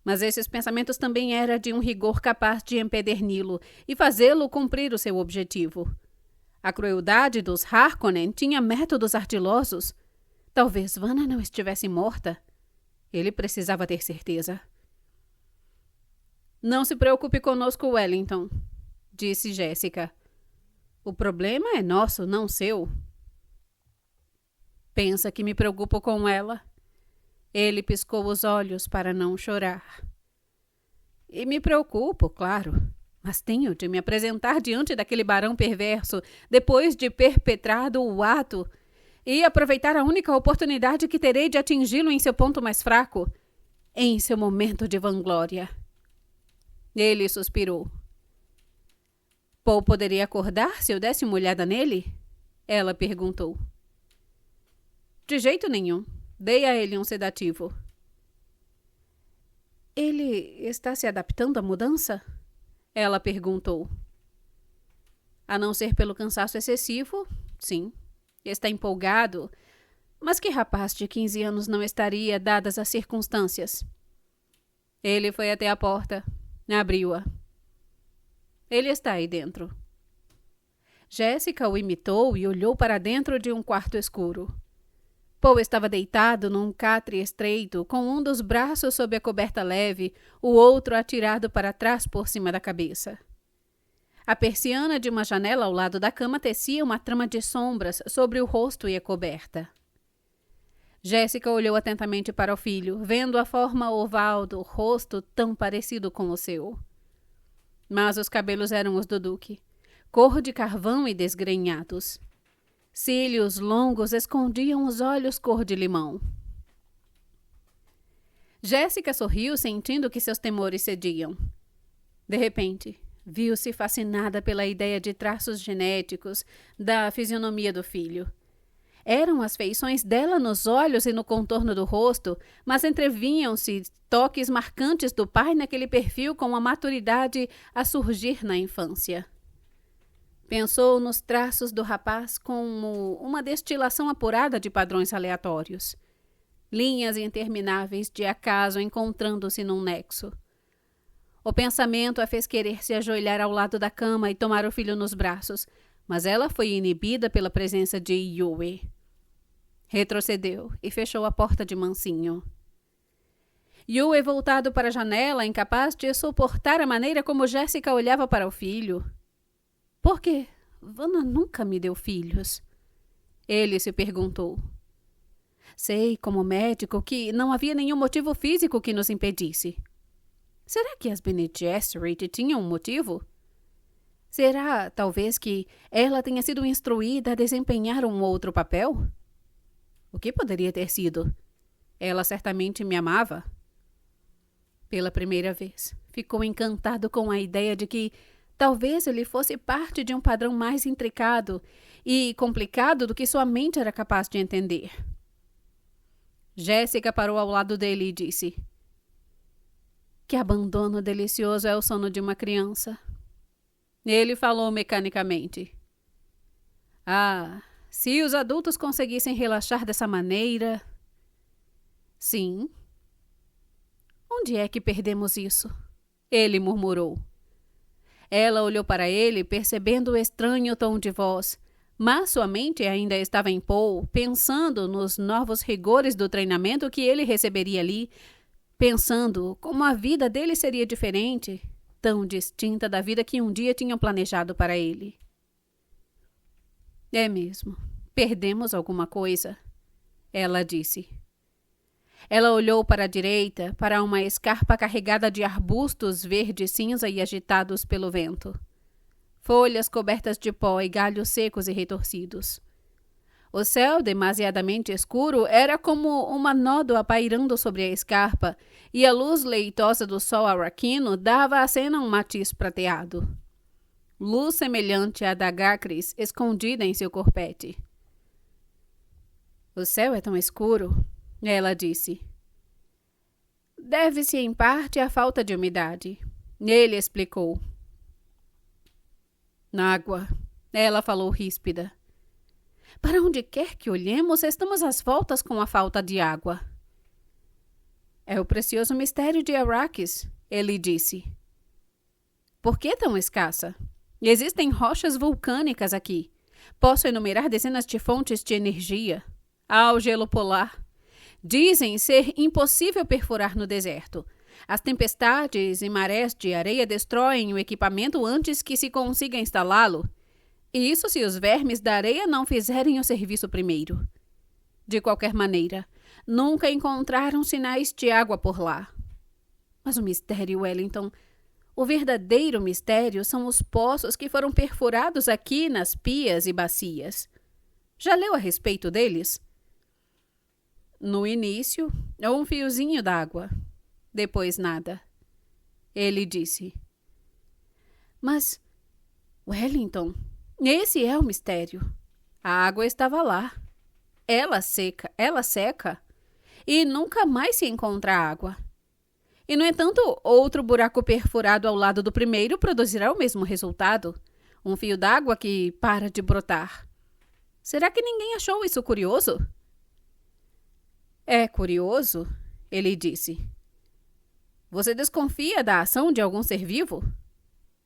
Mas esses pensamentos também eram de um rigor capaz de empederni-lo e fazê-lo cumprir o seu objetivo. A crueldade dos Harkonnen tinha métodos ardilosos. Talvez Vanna não estivesse morta. Ele precisava ter certeza. Não se preocupe conosco, Wellington, disse Jéssica. O problema é nosso, não seu. Pensa que me preocupo com ela? Ele piscou os olhos para não chorar. E me preocupo, claro, mas tenho de me apresentar diante daquele barão perverso depois de perpetrado o ato e aproveitar a única oportunidade que terei de atingi-lo em seu ponto mais fraco, em seu momento de vanglória. Ele suspirou. Paul poderia acordar se eu desse uma olhada nele? Ela perguntou. De jeito nenhum. Dei a ele um sedativo. Ele está se adaptando à mudança? Ela perguntou. A não ser pelo cansaço excessivo, sim. Está empolgado. Mas que rapaz de 15 anos não estaria, dadas as circunstâncias? Ele foi até a porta. Abriu-a. Ele está aí dentro. Jéssica o imitou e olhou para dentro de um quarto escuro. Paul estava deitado num catre estreito, com um dos braços sob a coberta leve, o outro atirado para trás por cima da cabeça. A persiana de uma janela ao lado da cama tecia uma trama de sombras sobre o rosto e a coberta. Jéssica olhou atentamente para o filho, vendo a forma oval do rosto tão parecido com o seu. Mas os cabelos eram os do Duque. cor de carvão e desgrenhados. Cílios longos escondiam os olhos cor de limão. Jéssica sorriu, sentindo que seus temores cediam. De repente, viu-se fascinada pela ideia de traços genéticos da fisionomia do filho. Eram as feições dela nos olhos e no contorno do rosto, mas entreviam-se toques marcantes do pai naquele perfil com a maturidade a surgir na infância. Pensou nos traços do rapaz como uma destilação apurada de padrões aleatórios. Linhas intermináveis de acaso encontrando-se num nexo. O pensamento a fez querer se ajoelhar ao lado da cama e tomar o filho nos braços, mas ela foi inibida pela presença de Yue. Retrocedeu e fechou a porta de mansinho. Yue, voltado para a janela, incapaz de suportar a maneira como Jéssica olhava para o filho. — Por quê? Vanna nunca me deu filhos. Ele se perguntou. Sei, como médico, que não havia nenhum motivo físico que nos impedisse. Será que as Bene Gesserit tinham um motivo? Será, talvez, que ela tenha sido instruída a desempenhar um outro papel? O que poderia ter sido? Ela certamente me amava. Pela primeira vez, ficou encantado com a ideia de que talvez ele fosse parte de um padrão mais intricado e complicado do que sua mente era capaz de entender. Jéssica parou ao lado dele e disse: Que abandono delicioso é o sono de uma criança. Ele falou mecanicamente. Ah, se os adultos conseguissem relaxar dessa maneira... Sim. Onde é que perdemos isso? Ele murmurou. Ela olhou para ele, percebendo o estranho tom de voz, mas sua mente ainda estava em Paul, pensando nos novos rigores do treinamento que ele receberia ali, pensando como a vida dele seria diferente, tão distinta da vida que um dia tinham planejado para ele. É mesmo, perdemos alguma coisa, ela disse. Ela olhou para a direita, para uma escarpa carregada de arbustos verde-cinza e agitados pelo vento. Folhas cobertas de pó e galhos secos e retorcidos. O céu, demasiadamente escuro, era como uma nódoa pairando sobre a escarpa, e a luz leitosa do sol arraquino dava à cena um matiz prateado. Luz semelhante à da Gacris, escondida em seu corpete. O céu é tão escuro, ela disse. Deve-se em parte à falta de umidade. Ele explicou. Água, ela falou ríspida. Para onde quer que olhemos, estamos às voltas com a falta de água. É o precioso mistério de Arrakis, ele disse. Por que tão escassa? Existem rochas vulcânicas aqui. Posso enumerar dezenas de fontes de energia. Há o gelo polar. Dizem ser impossível perfurar no deserto. As tempestades e marés de areia destroem o equipamento antes que se consiga instalá-lo. E isso se os vermes da areia não fizerem o serviço primeiro. De qualquer maneira, nunca encontraram sinais de água por lá. Mas o mistério, Wellington, o verdadeiro mistério são os poços que foram perfurados aqui nas pias e bacias. Já leu a respeito deles? No início, um fiozinho d'água. Depois nada. Ele disse. Mas, Wellington, esse é o mistério. A água estava lá. Ela seca, e nunca mais se encontra água. E, no entanto, outro buraco perfurado ao lado do primeiro produzirá o mesmo resultado. Um fio d'água que para de brotar. Será que ninguém achou isso curioso? É curioso, ele disse. Você desconfia da ação de algum ser vivo?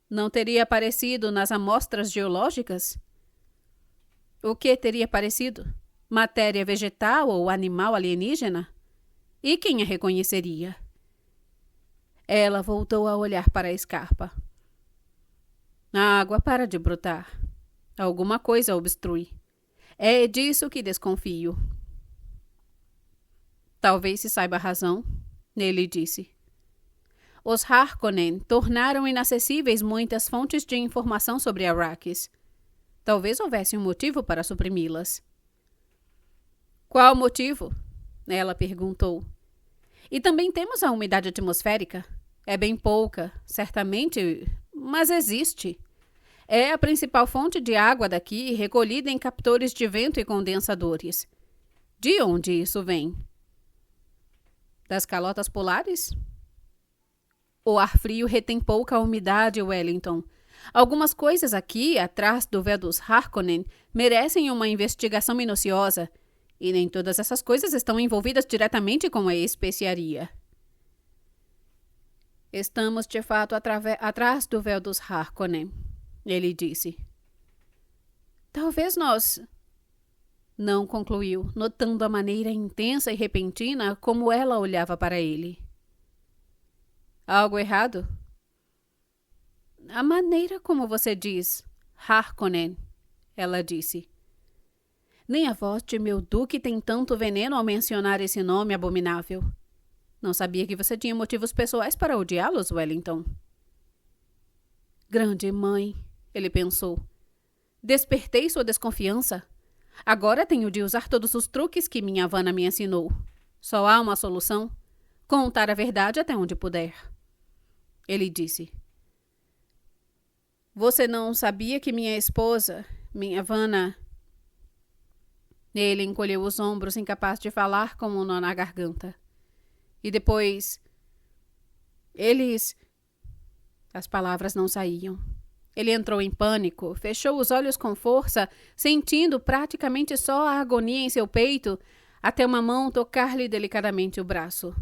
Não teria aparecido nas amostras geológicas? O que teria aparecido? Matéria vegetal ou animal alienígena? E quem a reconheceria? Ela voltou a olhar para a escarpa. A água para de brotar. Alguma coisa obstrui. É disso que desconfio. Talvez se saiba a razão, ele disse. Os Harkonnen tornaram inacessíveis muitas fontes de informação sobre Arrakis. Talvez houvesse um motivo para suprimi-las. Qual motivo? Ela perguntou. E também temos a umidade atmosférica. É bem pouca, certamente, mas existe. É a principal fonte de água daqui, recolhida em captores de vento e condensadores. De onde isso vem? Das calotas polares? O ar frio retém pouca umidade, Wellington. Algumas coisas aqui, atrás do véu dos Harkonnen, merecem uma investigação minuciosa, e nem todas essas coisas estão envolvidas diretamente com a especiaria. Estamos, de fato, atrás do véu dos Harkonnen, ele disse. Talvez nós... Não concluiu, notando a maneira intensa e repentina como ela olhava para ele. Algo errado? A maneira como você diz Harkonnen, ela disse. Nem a voz de meu duque tem tanto veneno ao mencionar esse nome abominável. Não sabia que você tinha motivos pessoais para odiá-los, Wellington. Grande mãe, ele pensou. Despertei sua desconfiança. Agora tenho de usar todos os truques que minha Vanna me ensinou. Só há uma solução. Contar a verdade até onde puder. Ele disse. Você não sabia que minha esposa, minha Vanna... Ele encolheu os ombros, incapaz de falar, com um nó na garganta. E depois... Eles... As palavras não saíam. Ele entrou em pânico, fechou os olhos com força, sentindo praticamente só a agonia em seu peito, até uma mão tocar-lhe delicadamente o braço.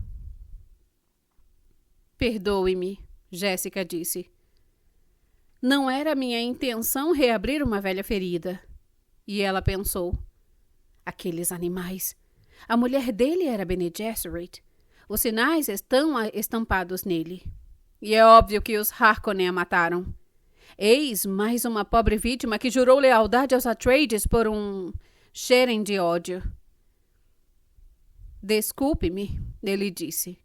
Perdoe-me, Jéssica disse. Não era minha intenção reabrir uma velha ferida. E ela pensou. Aqueles animais. A mulher dele era Bene Gesserit. Os sinais estão estampados nele. E é óbvio que os Harkonnen a mataram. Eis mais uma pobre vítima que jurou lealdade aos Atreides por um xerém de ódio. Desculpe-me, ele disse.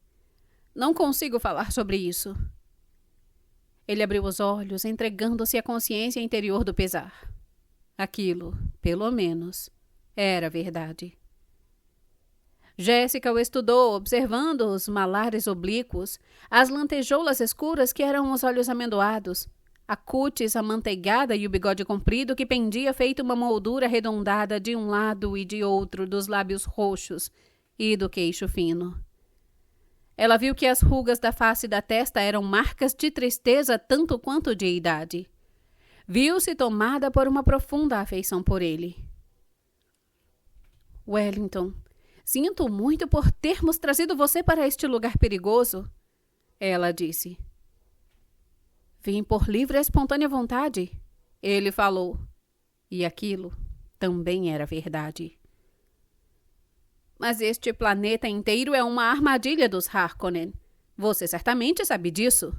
Não consigo falar sobre isso. Ele abriu os olhos, entregando-se à consciência interior do pesar. Aquilo, pelo menos, era verdade. Jéssica o estudou, observando os malares oblíquos, as lantejoulas escuras que eram os olhos amendoados, a cútis amanteigada e o bigode comprido que pendia feito uma moldura arredondada de um lado e de outro dos lábios roxos e do queixo fino. Ela viu que as rugas da face e da testa eram marcas de tristeza tanto quanto de idade. Viu-se tomada por uma profunda afeição por ele. Wellington, sinto muito por termos trazido você para este lugar perigoso, ela disse. Vim por livre e espontânea vontade, ele falou. E aquilo também era verdade. Mas este planeta inteiro é uma armadilha dos Harkonnen. Você certamente sabe disso,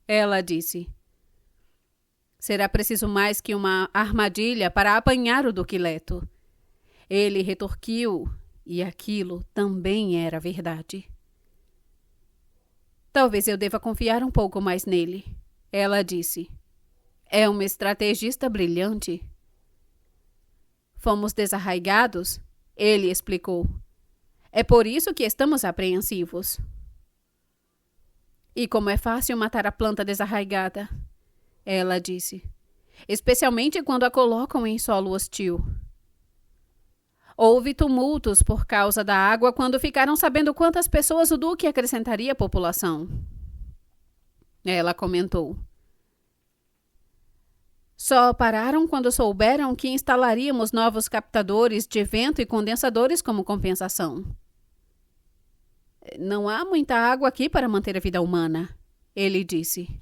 ela disse. Será preciso mais que uma armadilha para apanhar o Duque Leto. Ele retorquiu, e aquilo também era verdade. Talvez eu deva confiar um pouco mais nele, ela disse. É um estrategista brilhante. Fomos desarraigados, ele explicou. É por isso que estamos apreensivos. E como é fácil matar a planta desarraigada, ela disse, especialmente quando a colocam em solo hostil. Houve tumultos por causa da água quando ficaram sabendo quantas pessoas o Duque acrescentaria à população. Ela comentou. Só pararam quando souberam que instalaríamos novos captadores de vento e condensadores como compensação. Não há muita água aqui para manter a vida humana, ele disse.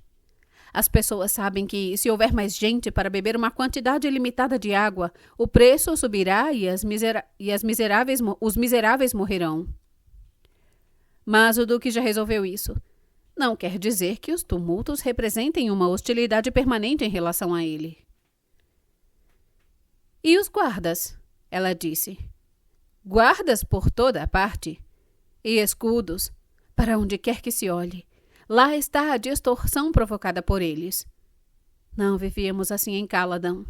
As pessoas sabem que, se houver mais gente para beber uma quantidade ilimitada de água, o preço subirá e os miseráveis morrerão. Mas o Duque já resolveu isso. Não quer dizer que os tumultos representem uma hostilidade permanente em relação a ele. E os guardas? Ela disse. Guardas por toda a parte. E escudos, para onde quer que se olhe. Lá está a distorção provocada por eles. Não vivíamos assim em Caladan.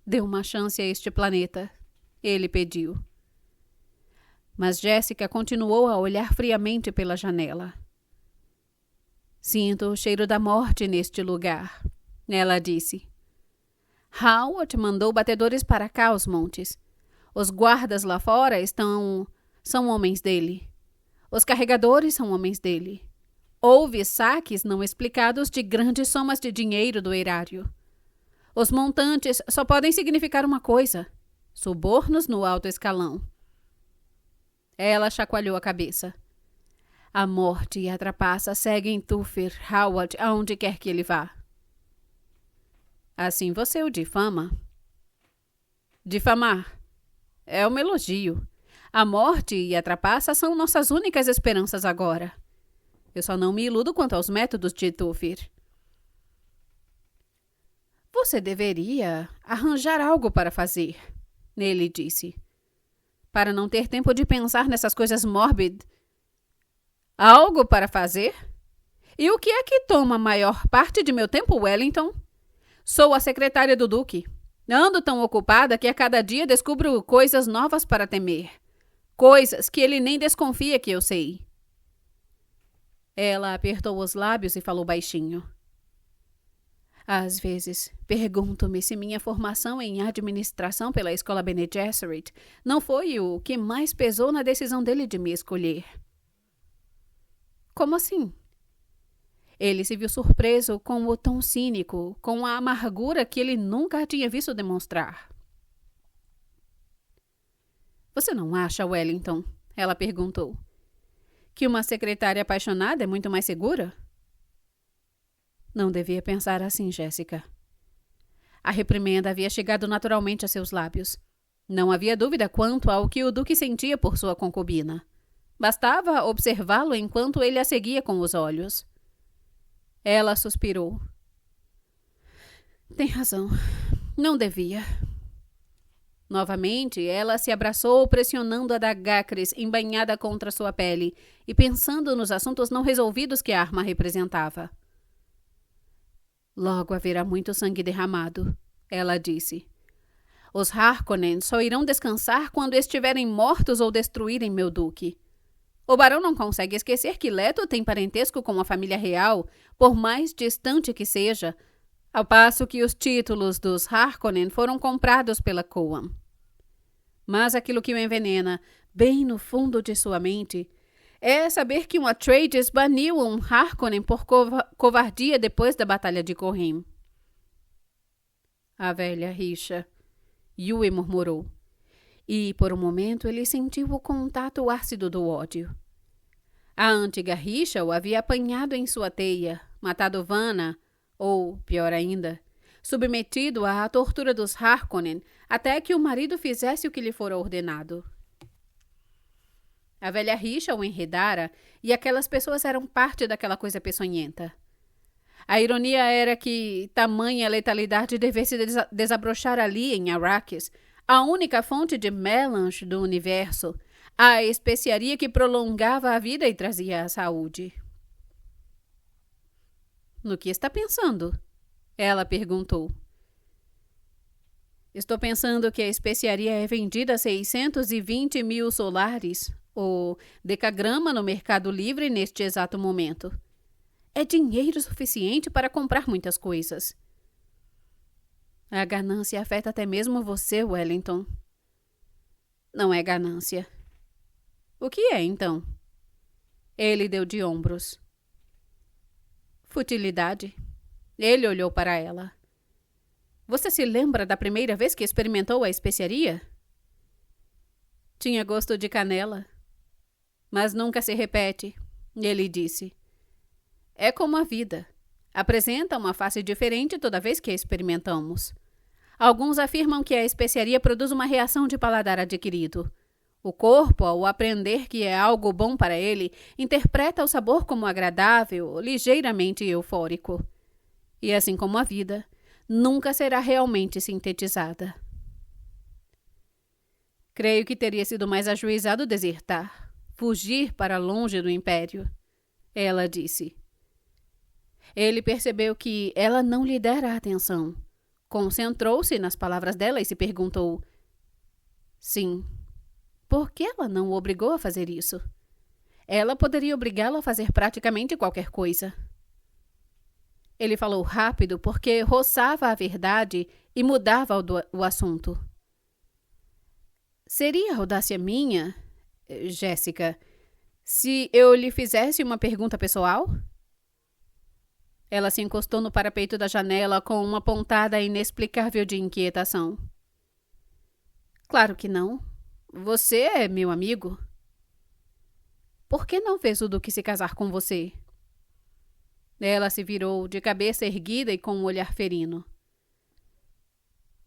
Dê uma chance a este planeta, ele pediu. Mas Jéssica continuou a olhar friamente pela janela. Sinto o cheiro da morte neste lugar, ela disse. Howard mandou batedores para cá aos montes. Os guardas lá fora são homens dele. Os carregadores são homens dele. Houve saques não explicados de grandes somas de dinheiro do erário. Os montantes só podem significar uma coisa: subornos no alto escalão. Ela chacoalhou a cabeça. A morte e a trapaça seguem Tufir Howard aonde quer que ele vá. Assim você o difama? Difamar é um elogio. A morte e a trapaça são nossas únicas esperanças agora. Eu só não me iludo quanto aos métodos de Tufir. Você deveria arranjar algo para fazer, ele disse. Para não ter tempo de pensar nessas coisas mórbidas. Algo para fazer? E o que é que toma a maior parte de meu tempo, Wellington? Sou a secretária do Duque. Ando tão ocupada que a cada dia descubro coisas novas para temer. Coisas que ele nem desconfia que eu sei. Ela apertou os lábios e falou baixinho. Às vezes, pergunto-me se minha formação em administração pela escola Bene Gesserit não foi o que mais pesou na decisão dele de me escolher. Como assim? Ele se viu surpreso com o tom cínico, com a amargura que ele nunca tinha visto demonstrar. Você não acha, Wellington? Ela perguntou. Que uma secretária apaixonada é muito mais segura? Não devia pensar assim, Jéssica. A reprimenda havia chegado naturalmente a seus lábios. Não havia dúvida quanto ao que o Duque sentia por sua concubina. Bastava observá-lo enquanto ele a seguia com os olhos. Ela suspirou. Tem razão. Não devia. Novamente, ela se abraçou, pressionando a Dagacres embainhada contra sua pele e pensando nos assuntos não resolvidos que a arma representava. Logo haverá muito sangue derramado, ela disse. Os Harkonnen só irão descansar quando estiverem mortos ou destruírem meu duque. O barão não consegue esquecer que Leto tem parentesco com a família real, por mais distante que seja, ao passo que os títulos dos Harkonnen foram comprados pela Coan. Mas aquilo que o envenena, bem no fundo de sua mente, é saber que um Atreides baniu um Harkonnen por covardia depois da Batalha de Correm. A velha rixa, Yui murmurou. E, por um momento, ele sentiu o contato ácido do ódio. A antiga rixa o havia apanhado em sua teia, matado Vanna, ou, pior ainda, submetido à tortura dos Harkonnen até que o marido fizesse o que lhe fora ordenado. A velha rixa o enredara e aquelas pessoas eram parte daquela coisa peçonhenta. A ironia era que tamanha letalidade devesse desabrochar ali em Arrakis, a única fonte de melange do universo, a especiaria que prolongava a vida e trazia a saúde. No que está pensando? Ela perguntou. Estou pensando que a especiaria é vendida a 620 mil solares, ou decagrama no Mercado Livre neste exato momento. É dinheiro suficiente para comprar muitas coisas. A ganância afeta até mesmo você, Wellington. Não é ganância. O que é, então? Ele deu de ombros. Futilidade. Ele olhou para ela. Você se lembra da primeira vez que experimentou a especiaria? Tinha gosto de canela. Mas nunca se repete, ele disse. É como a vida. Apresenta uma face diferente toda vez que a experimentamos. Alguns afirmam que a especiaria produz uma reação de paladar adquirido. O corpo, ao aprender que é algo bom para ele, interpreta o sabor como agradável, ligeiramente eufórico. E assim como a vida, nunca será realmente sintetizada. Creio que teria sido mais ajuizado desertar, fugir para longe do Império. ela disse. Ele percebeu que ela não lhe dera atenção. Concentrou-se nas palavras dela e se perguntou: sim, por que ela não o obrigou a fazer isso? Ela poderia obrigá-lo a fazer praticamente qualquer coisa. Ele falou rápido porque roçava a verdade e mudava o assunto. Seria audácia minha, Jéssica, se eu lhe fizesse uma pergunta pessoal? Ela se encostou no parapeito da janela com uma pontada inexplicável de inquietação. Claro que não. Você é meu amigo. Por que não fez o Duque se casar com você? Ela se virou, de cabeça erguida e com um olhar ferino.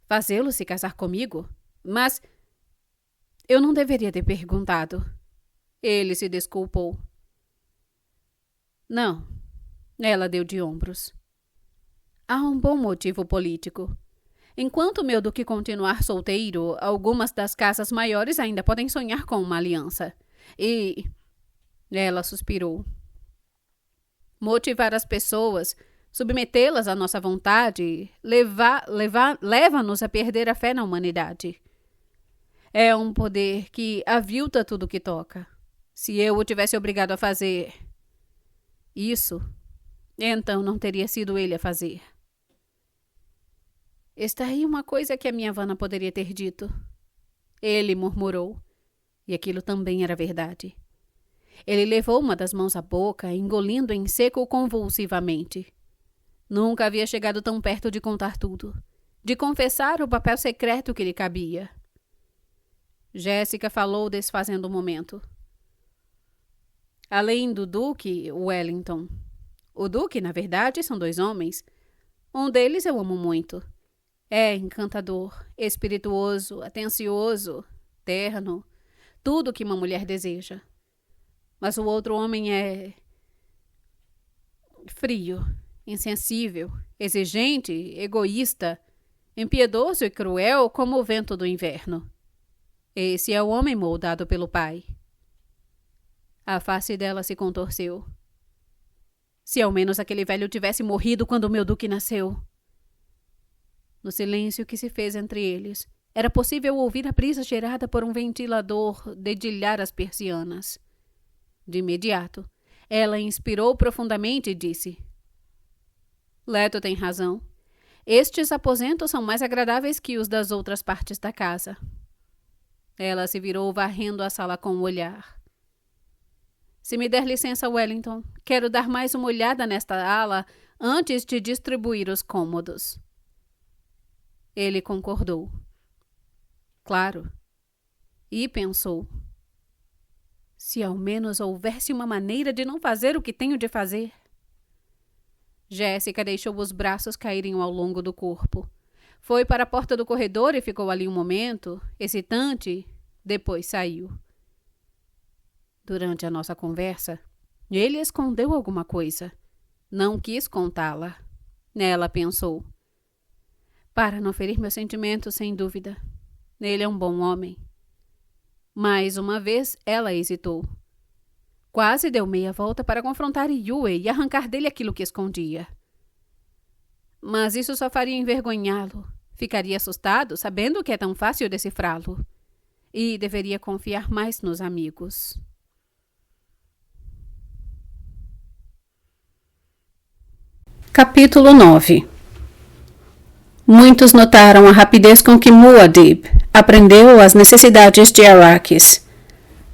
Fazê-lo se casar comigo? Mas eu não deveria ter perguntado. Ele se desculpou. Não. Ela deu de ombros. Há um bom motivo político. Enquanto meu Duque continuar solteiro, algumas das casas maiores ainda podem sonhar com uma aliança. E... Ela suspirou. Motivar as pessoas, submetê-las à nossa vontade, leva-nos a perder a fé na humanidade. É um poder que avilta tudo que toca. Se eu o tivesse obrigado a fazer isso, então não teria sido ele a fazer. Está aí uma coisa que a minha Vanna poderia ter dito. Ele murmurou. E aquilo também era verdade. Ele levou uma das mãos à boca, engolindo em seco convulsivamente. Nunca havia chegado tão perto de contar tudo, de confessar o papel secreto que lhe cabia. Jéssica falou desfazendo o momento. Além do Duque, Wellington. O Duque, na verdade, são 2 homens. Um deles eu amo muito. É encantador, espirituoso, atencioso, terno, tudo que uma mulher deseja. Mas o outro homem é frio, insensível, exigente, egoísta, impiedoso e cruel como o vento do inverno. Esse é o homem moldado pelo pai. A face dela se contorceu. Se ao menos aquele velho tivesse morrido quando o meu Duque nasceu. No silêncio que se fez entre eles, era possível ouvir a brisa gerada por um ventilador dedilhar as persianas. De imediato, ela inspirou profundamente e disse: Leto tem razão. Estes aposentos são mais agradáveis que os das outras partes da casa. Ela se virou varrendo a sala com o olhar. Se me der licença, Wellington, quero dar mais uma olhada nesta ala antes de distribuir os cômodos. Ele concordou. Claro. E pensou. Se ao menos houvesse uma maneira de não fazer o que tenho de fazer. Jéssica deixou os braços caírem ao longo do corpo. Foi para a porta do corredor e ficou ali um momento, hesitante, depois saiu. Durante a nossa conversa, ele escondeu alguma coisa. Não quis contá-la. Ela pensou. Para não ferir meus sentimentos, sem dúvida. Ele é um bom homem. Mais uma vez, ela hesitou. Quase deu meia volta para confrontar Yue e arrancar dele aquilo que escondia. Mas isso só faria envergonhá-lo. Ficaria assustado, sabendo que é tão fácil decifrá-lo. E deveria confiar mais nos amigos. Capítulo 9. Muitos notaram a rapidez com que Muad'Dib aprendeu as necessidades de Arrakis.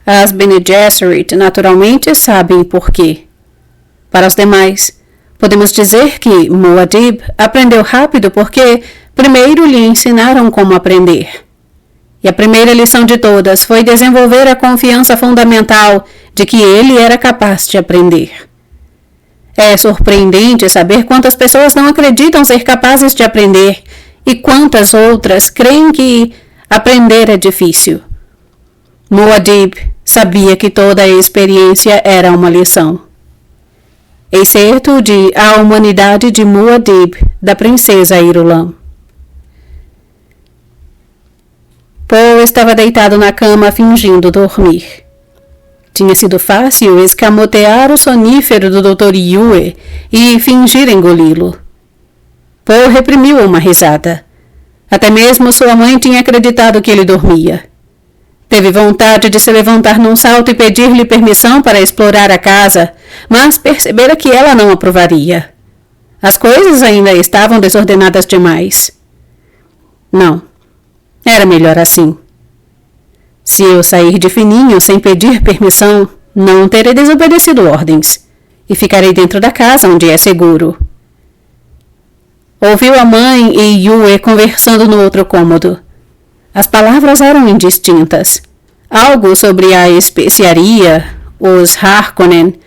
As Bene Gesserit, naturalmente, sabem por quê. Para os demais, podemos dizer que Muad'Dib aprendeu rápido porque primeiro lhe ensinaram como aprender. E a primeira lição de todas foi desenvolver a confiança fundamental de que ele era capaz de aprender. É surpreendente saber quantas pessoas não acreditam ser capazes de aprender e quantas outras creem que aprender é difícil. Muad'Dib sabia que toda a experiência era uma lição. Excerto de A Humanidade de Muad'Dib, da princesa Irulan. Poe estava deitado na cama fingindo dormir. Tinha sido fácil escamotear o sonífero do Dr. Yue e fingir engoli-lo. Paul reprimiu uma risada. Até mesmo sua mãe tinha acreditado que ele dormia. Teve vontade de se levantar num salto e pedir-lhe permissão para explorar a casa, mas percebera que ela não aprovaria. As coisas ainda estavam desordenadas demais. Não, era melhor assim. Se eu sair de fininho sem pedir permissão, não terei desobedecido ordens, e ficarei dentro da casa onde é seguro. Ouviu a mãe e Yue conversando no outro cômodo. As palavras eram indistintas. Algo sobre a especiaria, os Harkonnen.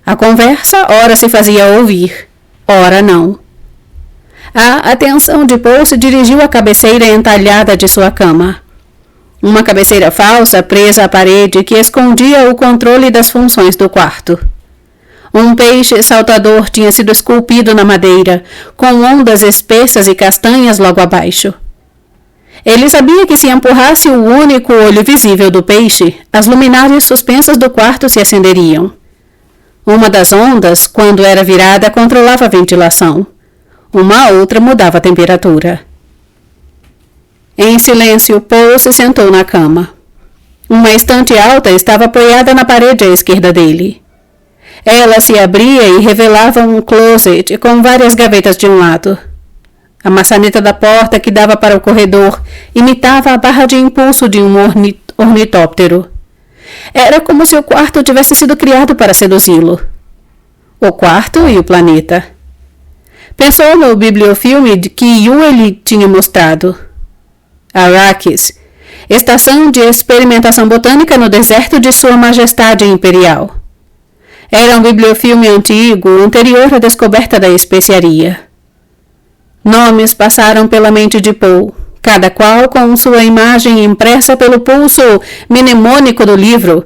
A conversa ora se fazia ouvir, ora não. A atenção de Paul se dirigiu à cabeceira entalhada de sua cama. Uma cabeceira falsa presa à parede que escondia o controle das funções do quarto. Um peixe saltador tinha sido esculpido na madeira, com ondas espessas e castanhas logo abaixo. Ele sabia que se empurrasse o único olho visível do peixe, as luminárias suspensas do quarto se acenderiam. Uma das ondas, quando era virada, controlava a ventilação. Uma outra mudava a temperatura. Em silêncio, Paul se sentou na cama. Uma estante alta estava apoiada na parede à esquerda dele. Ela se abria e revelava um closet com várias gavetas de um lado. A maçaneta da porta que dava para o corredor imitava a barra de impulso de um ornitóptero. Era como se o quarto tivesse sido criado para seduzi-lo. O quarto e o planeta. Pensou no bibliofilme que Yue lhe tinha mostrado. Arrakis, estação de experimentação botânica no deserto de Sua Majestade Imperial. Era um bibliofilme antigo, anterior à descoberta da especiaria. Nomes passaram pela mente de Paul, cada qual com sua imagem impressa pelo pulso mnemônico do livro.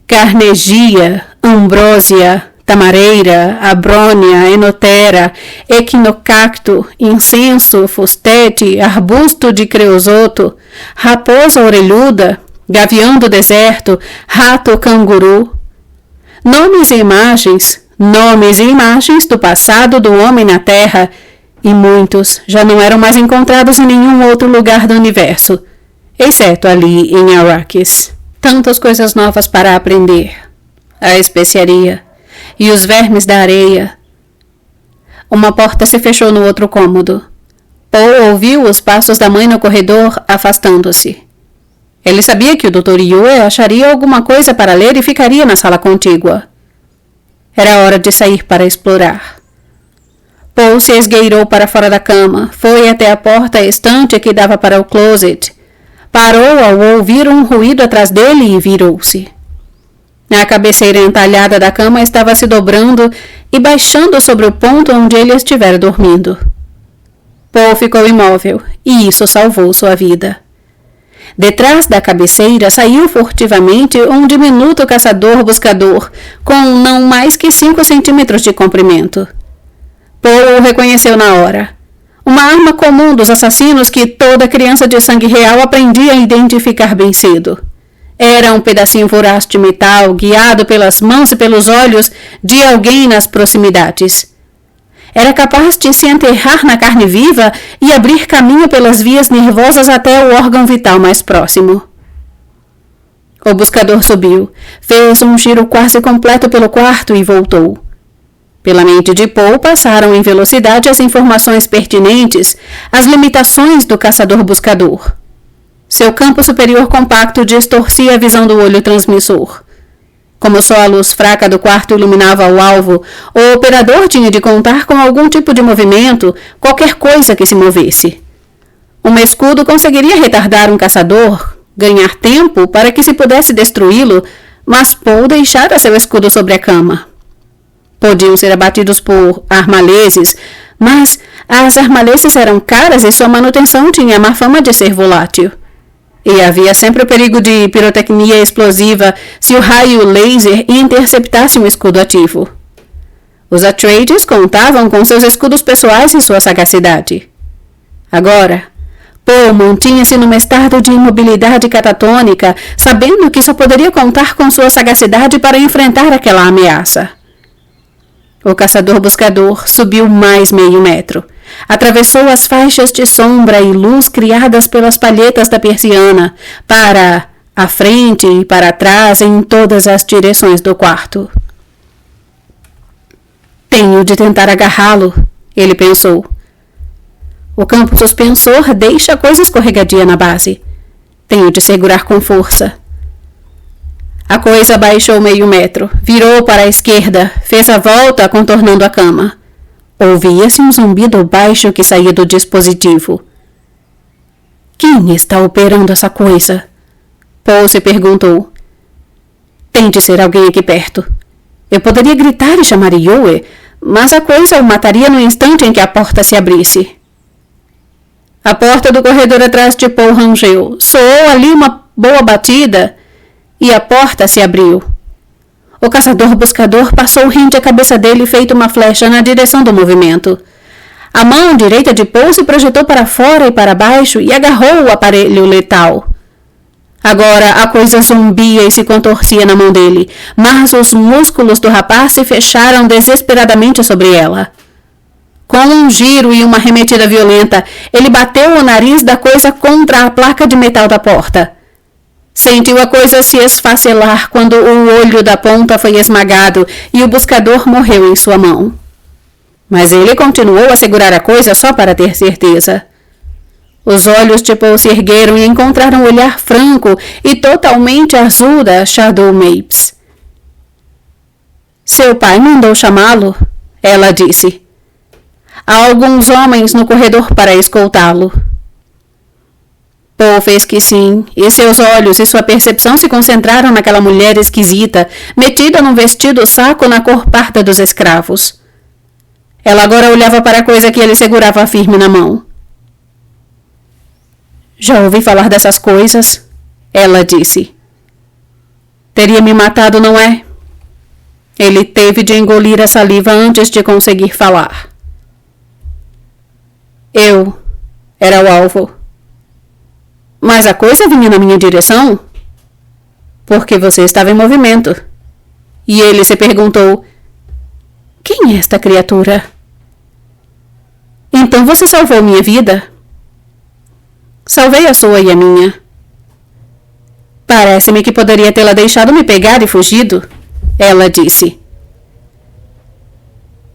Carnegia, Ambrósia, Tamareira, Abrônia, Enotera, Equinocacto, Incenso, Fustete, Arbusto de Creosoto, Raposa Orelhuda, Gavião do Deserto, Rato Canguru. Nomes e imagens do passado do homem na Terra, e muitos já não eram mais encontrados em nenhum outro lugar do universo, exceto ali em Arrakis. Tantas coisas novas para aprender. A especiaria e os vermes da areia. Uma porta se fechou no outro cômodo. Paul ouviu os passos da mãe no corredor, afastando-se. Ele sabia que o Dr. Yue acharia alguma coisa para ler e ficaria na sala contígua. Era hora de sair para explorar. Paul se esgueirou para fora da cama, foi até a porta estante que dava para o closet. Parou ao ouvir um ruído atrás dele e virou-se. A cabeceira entalhada da cama estava se dobrando e baixando sobre o ponto onde ele estivera dormindo. Paul ficou imóvel, e isso salvou sua vida. Detrás da cabeceira saiu furtivamente um diminuto caçador-buscador, com não mais que 5 centímetros de comprimento. Paul o reconheceu na hora. Uma arma comum dos assassinos que toda criança de sangue real aprendia a identificar bem cedo. Era um pedacinho voraz de metal, guiado pelas mãos e pelos olhos de alguém nas proximidades. Era capaz de se enterrar na carne viva e abrir caminho pelas vias nervosas até o órgão vital mais próximo. O buscador subiu, fez um giro quase completo pelo quarto e voltou. Pela mente de Paul passaram em velocidade as informações pertinentes às limitações do caçador-buscador. Seu campo superior compacto distorcia a visão do olho transmissor. Como só a luz fraca do quarto iluminava o alvo, o operador tinha de contar com algum tipo de movimento, qualquer coisa que se movesse. Um escudo conseguiria retardar um caçador, ganhar tempo para que se pudesse destruí-lo, mas Paul deixara seu escudo sobre a cama. Podiam ser abatidos por armaleses, mas as armaleses eram caras e sua manutenção tinha a má fama de ser volátil. E havia sempre o perigo de pirotecnia explosiva se o raio laser interceptasse um escudo ativo. Os Atreides contavam com seus escudos pessoais e sua sagacidade. Agora, Paul mantinha-se num estado de imobilidade catatônica, sabendo que só poderia contar com sua sagacidade para enfrentar aquela ameaça. O caçador-buscador subiu mais meio metro. Atravessou as faixas de sombra e luz criadas pelas palhetas da persiana, para à frente e para trás em todas as direções do quarto. Tenho de tentar agarrá-lo, ele pensou. O campo suspensor deixa a coisa escorregadia na base. Tenho de segurar com força. A coisa baixou meio metro, virou para a esquerda, fez a volta contornando a cama. Ouvia-se um zumbido baixo que saía do dispositivo. Quem está operando essa coisa? Paul se perguntou. Tem de ser alguém aqui perto. Eu poderia gritar e chamar Yue, mas a coisa o mataria no instante em que a porta se abrisse. A porta do corredor atrás de Paul rangeu. Soou ali uma boa batida e a porta se abriu. O caçador-buscador passou rente à cabeça dele feito uma flecha na direção do movimento. A mão direita de Paul se projetou para fora e para baixo e agarrou o aparelho letal. Agora a coisa zumbia e se contorcia na mão dele, mas os músculos do rapaz se fecharam desesperadamente sobre ela. Com um giro e uma arremetida violenta, ele bateu o nariz da coisa contra a placa de metal da porta. Sentiu a coisa se esfacelar quando o olho da ponta foi esmagado e o buscador morreu em sua mão. Mas ele continuou a segurar a coisa só para ter certeza. Os olhos de Paul se ergueram e encontraram o olhar franco e totalmente azul da Shadow Mapes. Seu pai mandou chamá-lo, ela disse. Há alguns homens no corredor para escoltá-lo. Paul fez que sim, e seus olhos e sua percepção se concentraram naquela mulher esquisita, metida num vestido saco na cor parda dos escravos. Ela agora olhava para a coisa que ele segurava firme na mão. Já ouvi falar dessas coisas, ela disse. Teria me matado, não é? Ele teve de engolir a saliva antes de conseguir falar. Eu era o alvo. Mas a coisa vinha na minha direção? Porque você estava em movimento. E ele se perguntou, quem é esta criatura? Então você salvou minha vida? Salvei a sua e a minha. Parece-me que poderia tê-la deixado me pegar e fugido, ela disse.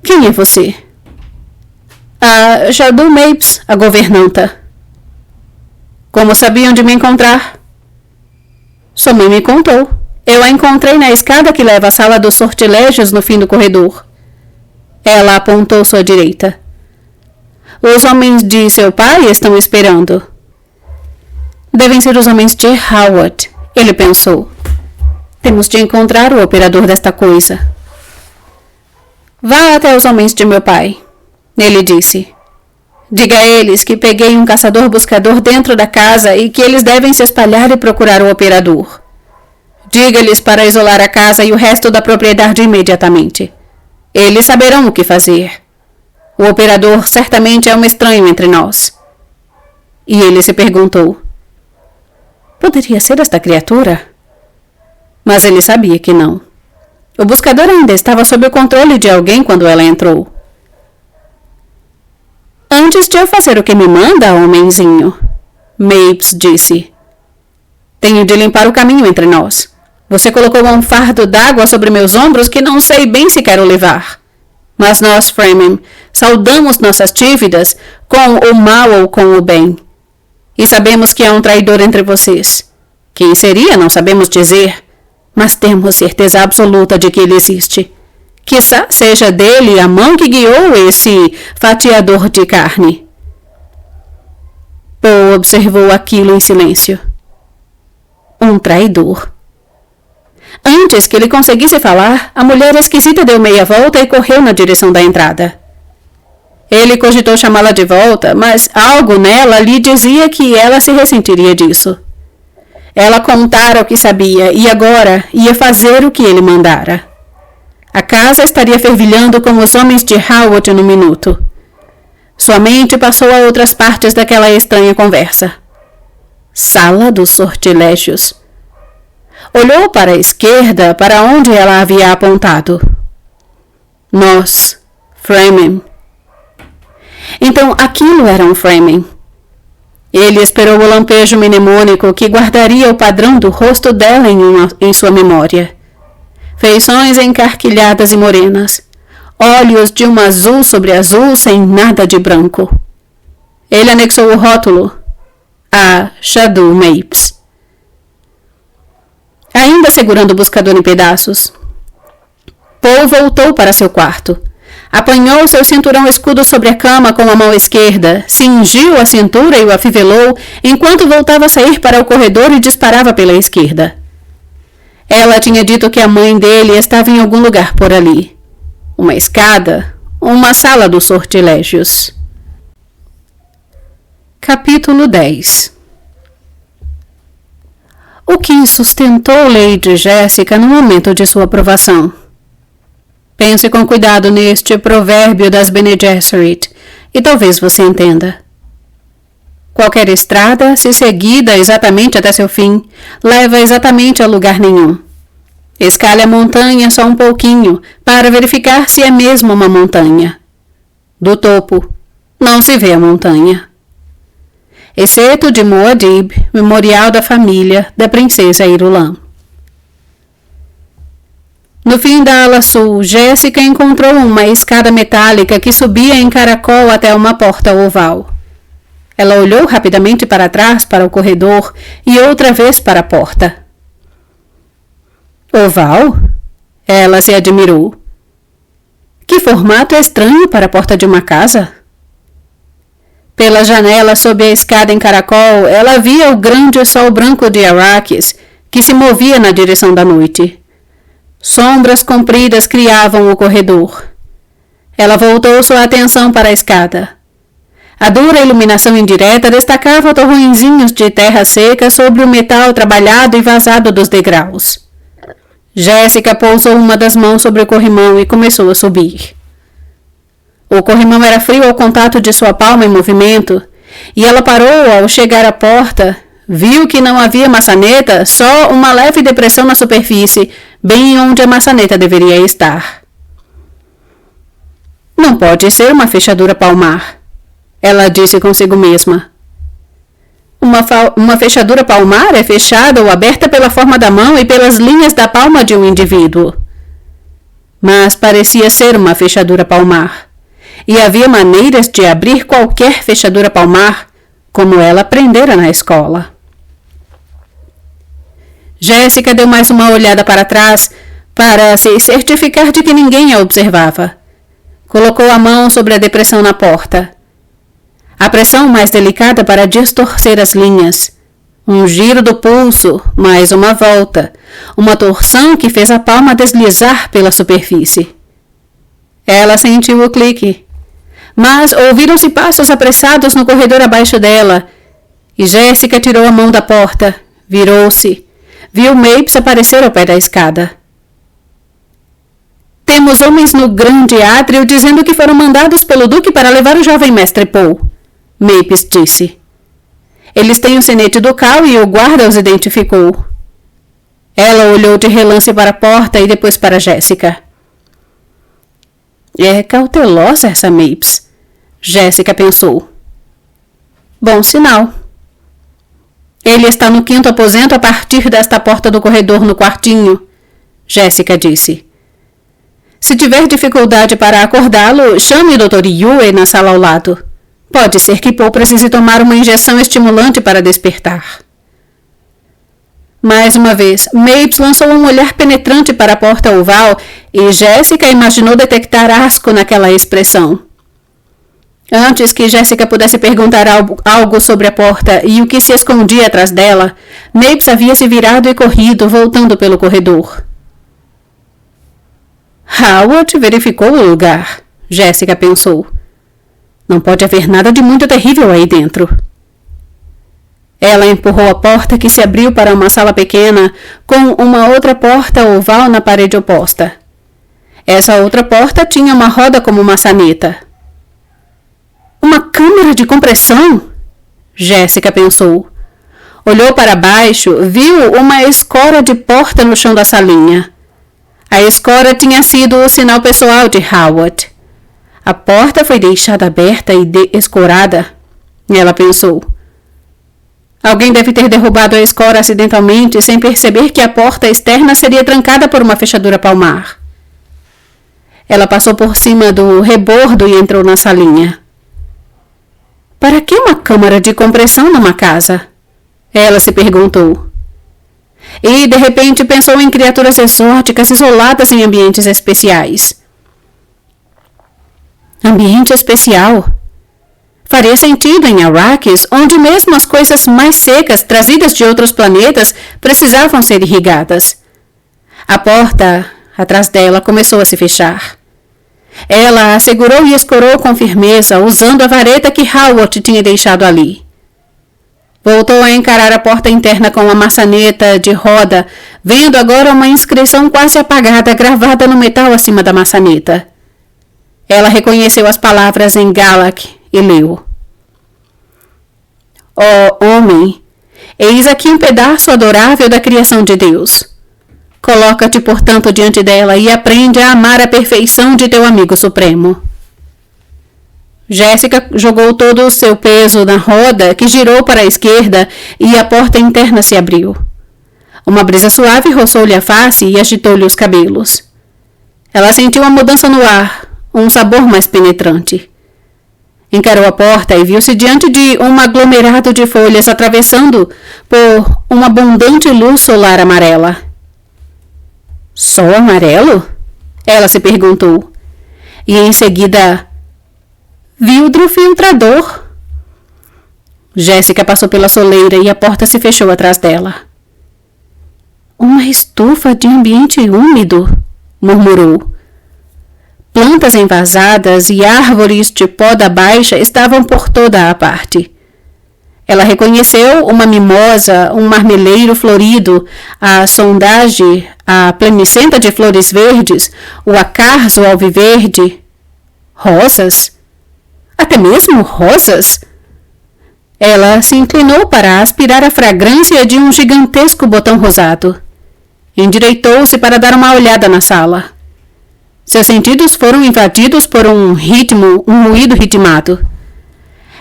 Quem é você? A Shadow Mapes, a governanta. Como sabia onde me encontrar? Sua mãe me contou. Eu a encontrei na escada que leva à sala dos sortilégios no fim do corredor. Ela apontou sua direita. Os homens de seu pai estão esperando. Devem ser os homens de Howard, ele pensou. Temos de encontrar o operador desta coisa. Vá até os homens de meu pai, ele disse. Diga a eles que peguei um caçador-buscador dentro da casa e que eles devem se espalhar e procurar o operador. Diga-lhes para isolar a casa e o resto da propriedade imediatamente. Eles saberão o que fazer. O operador certamente é um estranho entre nós. E ele se perguntou, poderia ser esta criatura? Mas ele sabia que não. O buscador ainda estava sob o controle de alguém quando ela entrou. Antes de eu fazer o que me manda, homenzinho, Mapes disse. Tenho de limpar o caminho entre nós. Você colocou um fardo d'água sobre meus ombros que não sei bem se quero levar. Mas nós, Fremen, saudamos nossas dívidas com o mal ou com o bem. E sabemos que há um traidor entre vocês. Quem seria, não sabemos dizer, mas temos certeza absoluta de que ele existe. Quizá seja dele a mão que guiou esse fatiador de carne. Paul observou aquilo em silêncio. Um traidor. Antes que ele conseguisse falar, a mulher esquisita deu meia volta e correu na direção da entrada. Ele cogitou chamá-la de volta, mas algo nela lhe dizia que ela se ressentiria disso. Ela contara o que sabia e agora ia fazer o que ele mandara. A casa estaria fervilhando com os homens de Howard no minuto. Sua mente passou a outras partes daquela estranha conversa. Sala dos sortilégios. Olhou para a esquerda, para onde ela havia apontado. Nós, framing. Então aquilo era um framing. Ele esperou o lampejo mnemônico que guardaria o padrão do rosto dela em sua memória. Feições encarquilhadas e morenas. Olhos de um azul sobre azul sem nada de branco. Ele anexou o rótulo. A Shadow Mapes. Ainda segurando o buscador em pedaços, Paul voltou para seu quarto. Apanhou seu cinturão escudo sobre a cama com a mão esquerda, cingiu a cintura e o afivelou, enquanto voltava a sair para o corredor e disparava pela esquerda. Ela tinha dito que a mãe dele estava em algum lugar por ali. Uma escada, uma sala dos sortilégios. Capítulo 10. O que sustentou Lady Jessica no momento de sua aprovação? Pense com cuidado neste provérbio das Bene Gesserit, e talvez você entenda. Qualquer estrada, se seguida exatamente até seu fim, leva exatamente a lugar nenhum. Escale a montanha só um pouquinho, para verificar se é mesmo uma montanha. Do topo, não se vê a montanha. Exceto de Muad'Dib, memorial da família da princesa Irulan. No fim da ala sul, Jessica encontrou uma escada metálica que subia em caracol até uma porta oval. Ela olhou rapidamente para trás para o corredor e outra vez para a porta. Oval? Ela se admirou. Que formato estranho para a porta de uma casa! Pela janela sob a escada em caracol, ela via o grande sol branco de Arrakis, que se movia na direção da noite. Sombras compridas criavam o corredor. Ela voltou sua atenção para a escada. A dura iluminação indireta destacava torrõezinhos de terra seca sobre o metal trabalhado e vazado dos degraus. Jessica pousou uma das mãos sobre o corrimão e começou a subir. O corrimão era frio ao contato de sua palma em movimento, e ela parou ao chegar à porta. Viu que não havia maçaneta, só uma leve depressão na superfície, bem onde a maçaneta deveria estar. Não pode ser uma fechadura palmar, ela disse consigo mesma. Uma fechadura palmar é fechada ou aberta pela forma da mão e pelas linhas da palma de um indivíduo. Mas parecia ser uma fechadura palmar, e havia maneiras de abrir qualquer fechadura palmar, como ela aprendera na escola. Jessica deu mais uma olhada para trás para se certificar de que ninguém a observava. Colocou a mão sobre a depressão na porta. A pressão mais delicada para distorcer as linhas. Um giro do pulso, mais uma volta. Uma torção que fez a palma deslizar pela superfície. Ela sentiu o clique. Mas ouviram-se passos apressados no corredor abaixo dela. E Jessica tirou a mão da porta. Virou-se. Viu Mapes aparecer ao pé da escada. Temos homens no grande átrio dizendo que foram mandados pelo Duque para levar o jovem mestre Paul, Mapes disse. Eles têm o sinete ducal e o guarda os identificou. Ela olhou de relance para a porta e depois para Jessica. É cautelosa essa Mapes, Jessica pensou. Bom sinal. Ele está no 5º aposento a partir desta porta do corredor no quartinho, Jessica disse. Se tiver dificuldade para acordá-lo, chame o Dr. Yue na sala ao lado. Pode ser que Paul precise tomar uma injeção estimulante para despertar. Mais uma vez, Mapes lançou um olhar penetrante para a porta oval e Jessica imaginou detectar asco naquela expressão. Antes que Jessica pudesse perguntar algo sobre a porta e o que se escondia atrás dela, Mapes havia se virado e corrido, voltando pelo corredor. Howard verificou o lugar, Jessica pensou. Não pode haver nada de muito terrível aí dentro. Ela empurrou a porta que se abriu para uma sala pequena com uma outra porta oval na parede oposta. Essa outra porta tinha uma roda como maçaneta. Uma câmara de compressão? Jéssica pensou. Olhou para baixo, viu uma escora de porta no chão da salinha. A escora tinha sido o sinal pessoal de Howard. A porta foi deixada aberta e escorada, ela pensou. Alguém deve ter derrubado a escora acidentalmente sem perceber que a porta externa seria trancada por uma fechadura palmar. Ela passou por cima do rebordo e entrou na salinha. Para que uma câmara de compressão numa casa? Ela se perguntou. E, de repente, pensou em criaturas exóticas isoladas em ambientes especiais. Ambiente especial? Faria sentido em Arrakis, onde mesmo as coisas mais secas, trazidas de outros planetas, precisavam ser irrigadas. A porta, atrás dela, começou a se fechar. Ela a segurou e escorou com firmeza, usando a vareta que Howard tinha deixado ali. Voltou a encarar a porta interna com uma maçaneta de roda, vendo agora uma inscrição quase apagada gravada no metal acima da maçaneta. Ela reconheceu as palavras em Galak e leu. Ó homem, eis aqui um pedaço adorável da criação de Deus. Coloca-te, portanto, diante dela e aprende a amar a perfeição de teu amigo supremo. Jéssica jogou todo o seu peso na roda, que girou para a esquerda, e a porta interna se abriu. Uma brisa suave roçou-lhe a face e agitou-lhe os cabelos. Ela sentiu a mudança no ar, um sabor mais penetrante. Encarou a porta e viu-se diante de um aglomerado de folhas atravessando por uma abundante luz solar amarela. Sol amarelo? Ela se perguntou. E em seguida, vidro-filtrador. Jéssica passou pela soleira e a porta se fechou atrás dela. Uma estufa de ambiente úmido, murmurou. Plantas envasadas e árvores de poda baixa estavam por toda a parte. Ela reconheceu uma mimosa, um marmeleiro florido, a sondage, a plemicenta de flores verdes, o acarso alviverde. Rosas? Até mesmo rosas? Ela se inclinou para aspirar a fragrância de um gigantesco botão rosado. Endireitou-se para dar uma olhada na sala. Seus sentidos foram invadidos por um ruído ritmado.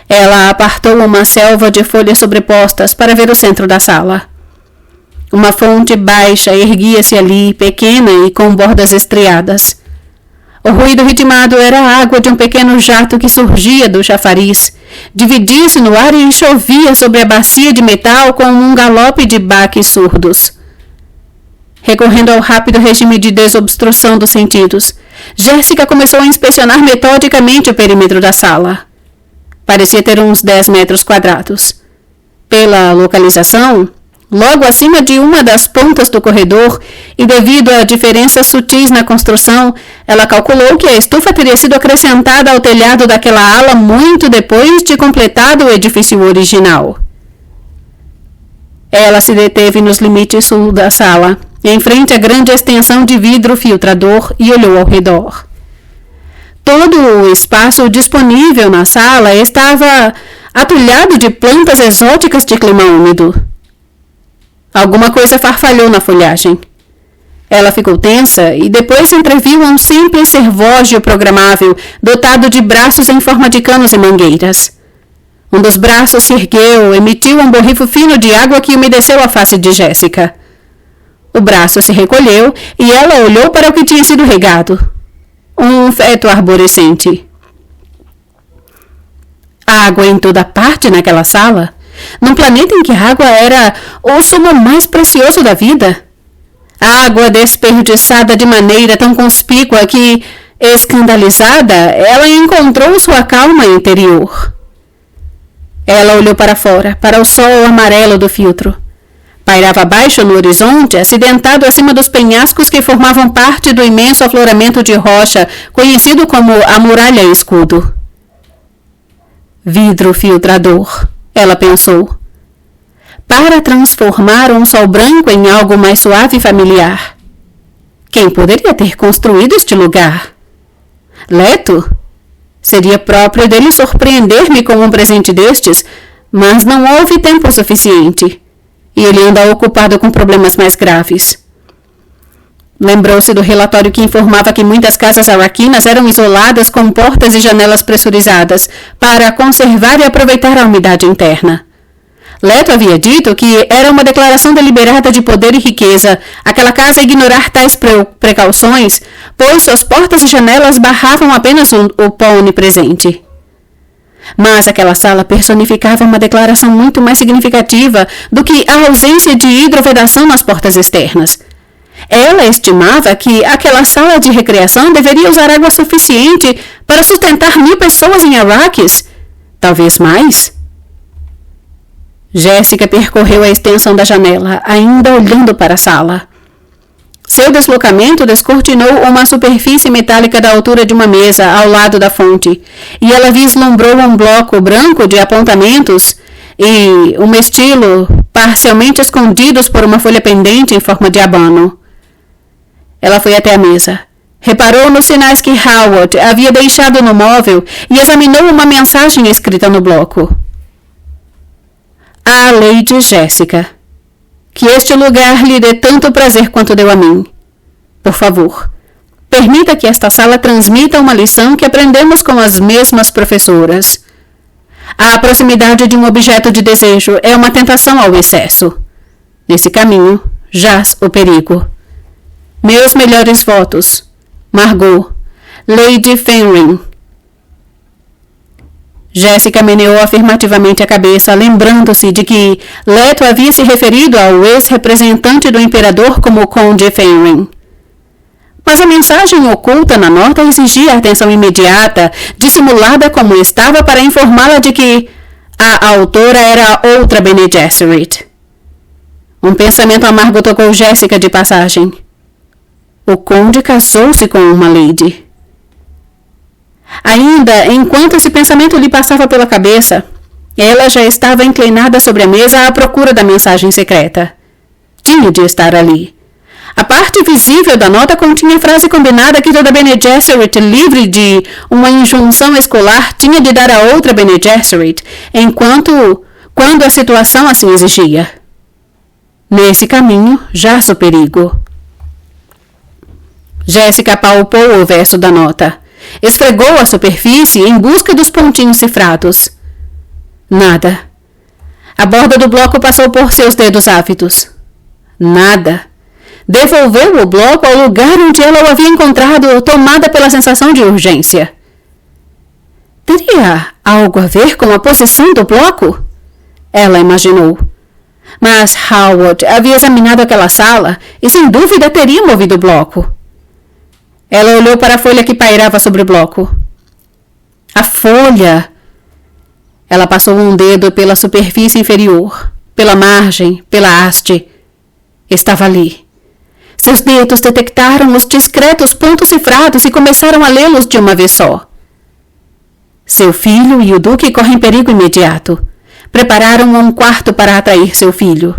Ela apartou uma selva de folhas sobrepostas para ver o centro da sala. Uma fonte baixa erguia-se ali, pequena e com bordas estriadas. O ruído ritmado era a água de um pequeno jato que surgia do chafariz, dividia-se no ar e chovia sobre a bacia de metal com um galope de baques surdos. Recorrendo ao rápido regime de desobstrução dos sentidos, Jéssica começou a inspecionar metodicamente o perímetro da sala. Parecia ter uns 10 metros quadrados. Pela localização, logo acima de uma das pontas do corredor, e devido a diferenças sutis na construção, ela calculou que a estufa teria sido acrescentada ao telhado daquela ala muito depois de completado o edifício original. Ela se deteve nos limites sul da sala, em frente à grande extensão de vidro filtrador, e olhou ao redor. Todo o espaço disponível na sala estava atulhado de plantas exóticas de clima úmido. Alguma coisa farfalhou na folhagem. Ela ficou tensa e depois entreviu um simples servógio programável, dotado de braços em forma de canos e mangueiras. Um dos braços se ergueu, emitiu um borrifo fino de água que umedeceu a face de Jéssica. O braço se recolheu e ela olhou para o que tinha sido regado. Um feto arborescente. Água em toda parte naquela sala? Num planeta em que a água era o sumo mais precioso da vida? Água desperdiçada de maneira tão conspícua que, escandalizada, ela encontrou sua calma interior. Ela olhou para fora, para o sol amarelo do filtro. Pairava baixo no horizonte, acidentado acima dos penhascos que formavam parte do imenso afloramento de rocha, conhecido como a Muralha Escudo. Vidro filtrador, ela pensou. Para transformar um sol branco em algo mais suave e familiar. Quem poderia ter construído este lugar? Leto? Seria próprio dele surpreender-me com um presente destes, mas não houve tempo suficiente. E ele anda ocupado com problemas mais graves. Lembrou-se do relatório que informava que muitas casas araquinas eram isoladas com portas e janelas pressurizadas para conservar e aproveitar a umidade interna. Leto havia dito que era uma declaração deliberada de poder e riqueza aquela casa ignorar tais precauções, pois suas portas e janelas barravam apenas o pó onipresente. Mas aquela sala personificava uma declaração muito mais significativa do que a ausência de hidrovedação nas portas externas. Ela estimava que aquela sala de recreação deveria usar água suficiente para sustentar 1000 pessoas em Arrakis, talvez mais. Jéssica percorreu a extensão da janela, ainda olhando para a sala. Seu deslocamento descortinou uma superfície metálica da altura de uma mesa ao lado da fonte, e ela vislumbrou um bloco branco de apontamentos e um estilo parcialmente escondidos por uma folha pendente em forma de abano. Ela foi até a mesa. Reparou nos sinais que Howard havia deixado no móvel e examinou uma mensagem escrita no bloco. A Lady Jéssica. Que este lugar lhe dê tanto prazer quanto deu a mim. Por favor, permita que esta sala transmita uma lição que aprendemos com as mesmas professoras. A proximidade de um objeto de desejo é uma tentação ao excesso. Nesse caminho, jaz o perigo. Meus melhores votos. Margot. Lady Fenring. Jéssica meneou afirmativamente a cabeça, lembrando-se de que Leto havia se referido ao ex-representante do imperador como Conde Fenring. Mas a mensagem oculta na nota exigia atenção imediata, dissimulada como estava para informá-la de que a autora era outra Bene Gesserit. Um pensamento amargo tocou Jéssica de passagem. O conde casou-se com uma lady. Ainda, enquanto esse pensamento lhe passava pela cabeça, ela já estava inclinada sobre a mesa à procura da mensagem secreta. Tinha de estar ali. A parte visível da nota continha a frase combinada que toda Bene Gesserit livre de uma injunção escolar tinha de dar a outra Bene Gesserit, quando a situação assim exigia. Nesse caminho, jaz o perigo. Jéssica apalpou o verso da nota. Esfregou a superfície em busca dos pontinhos cifrados. Nada. A borda do bloco passou por seus dedos ávidos. Nada. Devolveu o bloco ao lugar onde ela o havia encontrado, tomada pela sensação de urgência. Teria algo a ver com a possessão do bloco? Ela imaginou. Mas Howard havia examinado aquela sala e sem dúvida teria movido o bloco. Ela olhou para a folha que pairava sobre o bloco. A folha! Ela passou um dedo pela superfície inferior, pela margem, pela haste. Estava ali. Seus dedos detectaram os discretos pontos cifrados e começaram a lê-los de uma vez só. Seu filho e o duque correm perigo imediato. Prepararam um quarto para atrair seu filho.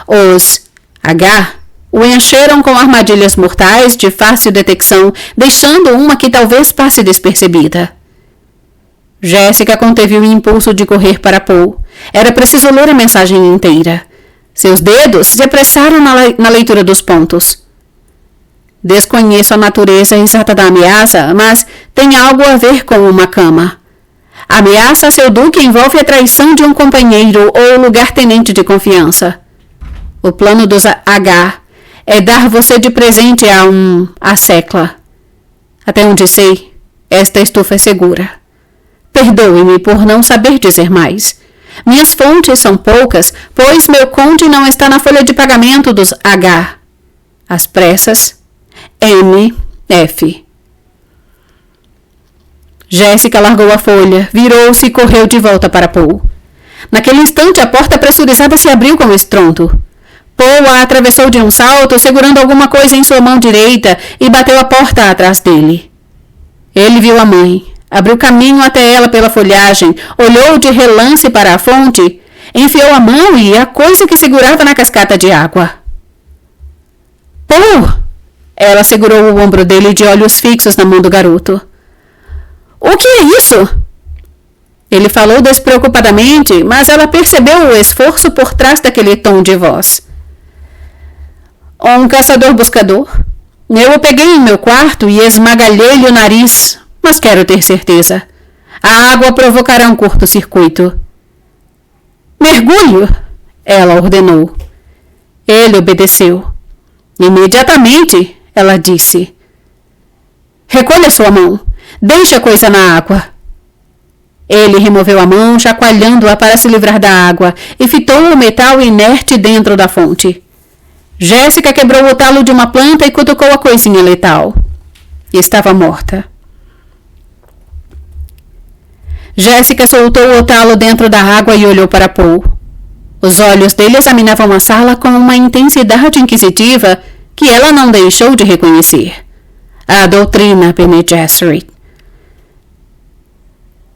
Os H o encheram com armadilhas mortais de fácil detecção, deixando uma que talvez passe despercebida. Jéssica conteve o impulso de correr para Paul. Era preciso ler a mensagem inteira. Seus dedos se apressaram na leitura dos pontos. Desconheço a natureza exata da ameaça, mas tem algo a ver com uma cama. A ameaça a seu duque envolve a traição de um companheiro ou lugar-tenente de confiança. O plano dos H é dar você de presente a Secla. Até onde sei, esta estufa é segura. Perdoe-me por não saber dizer mais. Minhas fontes são poucas, pois meu conde não está na folha de pagamento dos H. Às pressas, M.F. Jéssica largou a folha, virou-se e correu de volta para Paul. Naquele instante, a porta pressurizada se abriu com estrondo. Paul a atravessou de um salto, segurando alguma coisa em sua mão direita, e bateu a porta atrás dele. Ele viu a mãe, abriu caminho até ela pela folhagem, olhou de relance para a fonte, enfiou a mão e a coisa que segurava na cascata de água. Paul! Ela segurou o ombro dele de olhos fixos na mão do garoto. O que é isso? Ele falou despreocupadamente, mas ela percebeu o esforço por trás daquele tom de voz. Um caçador-buscador. Eu o peguei em meu quarto e esmagalhei-lhe o nariz, mas quero ter certeza. A água provocará um curto-circuito. Mergulho, ela ordenou. Ele obedeceu. Imediatamente, ela disse. Recolha sua mão. Deixe a coisa na água. Ele removeu a mão, chacoalhando-a para se livrar da água, e fitou o metal inerte dentro da fonte. Jéssica quebrou o talo de uma planta e cutucou a coisinha letal. Estava morta. Jéssica soltou o talo dentro da água e olhou para Paul. Os olhos dele examinavam a sala com uma intensidade inquisitiva que ela não deixou de reconhecer. A doutrina Bene Gesserit.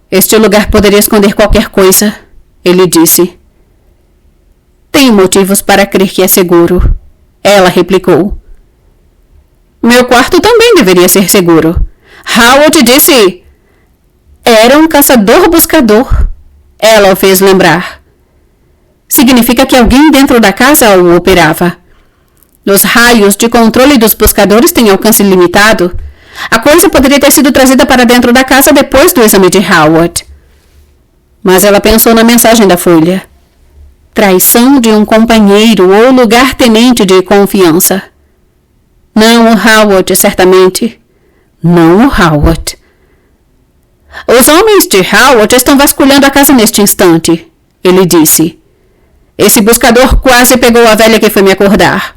Este lugar poderia esconder qualquer coisa, ele disse. Tenho motivos para crer que é seguro, ela replicou. Meu quarto também deveria ser seguro. Howard disse... Era um caçador-buscador, ela o fez lembrar. Significa que alguém dentro da casa o operava. Os raios de controle dos buscadores têm alcance limitado. A coisa poderia ter sido trazida para dentro da casa depois do exame de Howard. Mas ela pensou na mensagem da folha. Traição de um companheiro ou lugar-tenente de confiança. Não o Howard, certamente. Não o Howard. Os homens de Howard estão vasculhando a casa neste instante, ele disse. Esse buscador quase pegou a velha que foi me acordar.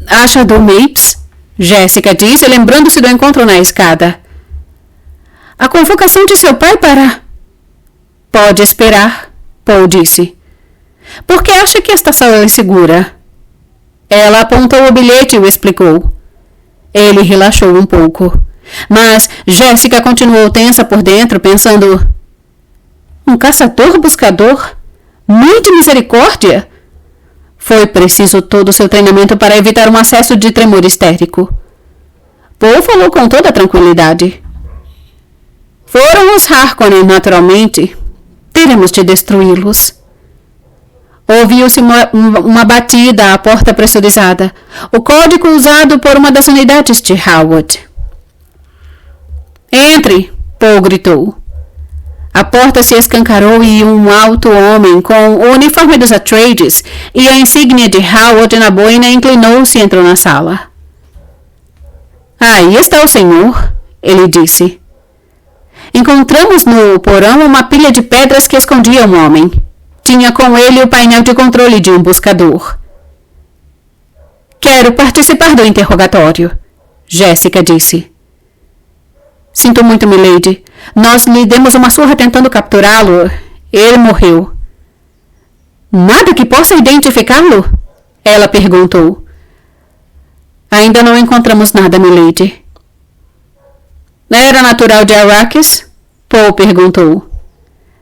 Acha do Mapes? Jéssica disse, lembrando-se do encontro na escada. A convocação de seu pai para... Pode esperar, Paul disse. Por que acha que esta sala é segura? Ela apontou o bilhete e o explicou. Ele relaxou um pouco. Mas Jéssica continuou tensa por dentro, pensando... Um caçador-buscador? Mãe de misericórdia? Foi preciso todo o seu treinamento para evitar um acesso de tremor histérico. Paul falou com toda tranquilidade. Foram os Harkonnen, naturalmente. Teremos de destruí-los. Ouviu-se uma batida à porta pressurizada, o código usado por uma das unidades de Howard. Entre, Paul gritou. A porta se escancarou e um alto homem com o uniforme dos Atreides e a insígnia de Howard na boina inclinou-se e entrou na sala. Aí está o senhor, ele disse. Encontramos no porão uma pilha de pedras que escondia um homem. Tinha com ele o painel de controle de um buscador. Quero participar do interrogatório, Jéssica disse. Sinto muito, milady. Nós lhe demos uma surra tentando capturá-lo. Ele morreu. Nada que possa identificá-lo? Ela perguntou. Ainda não encontramos nada, milady. Era natural de Arrakis? Paul perguntou.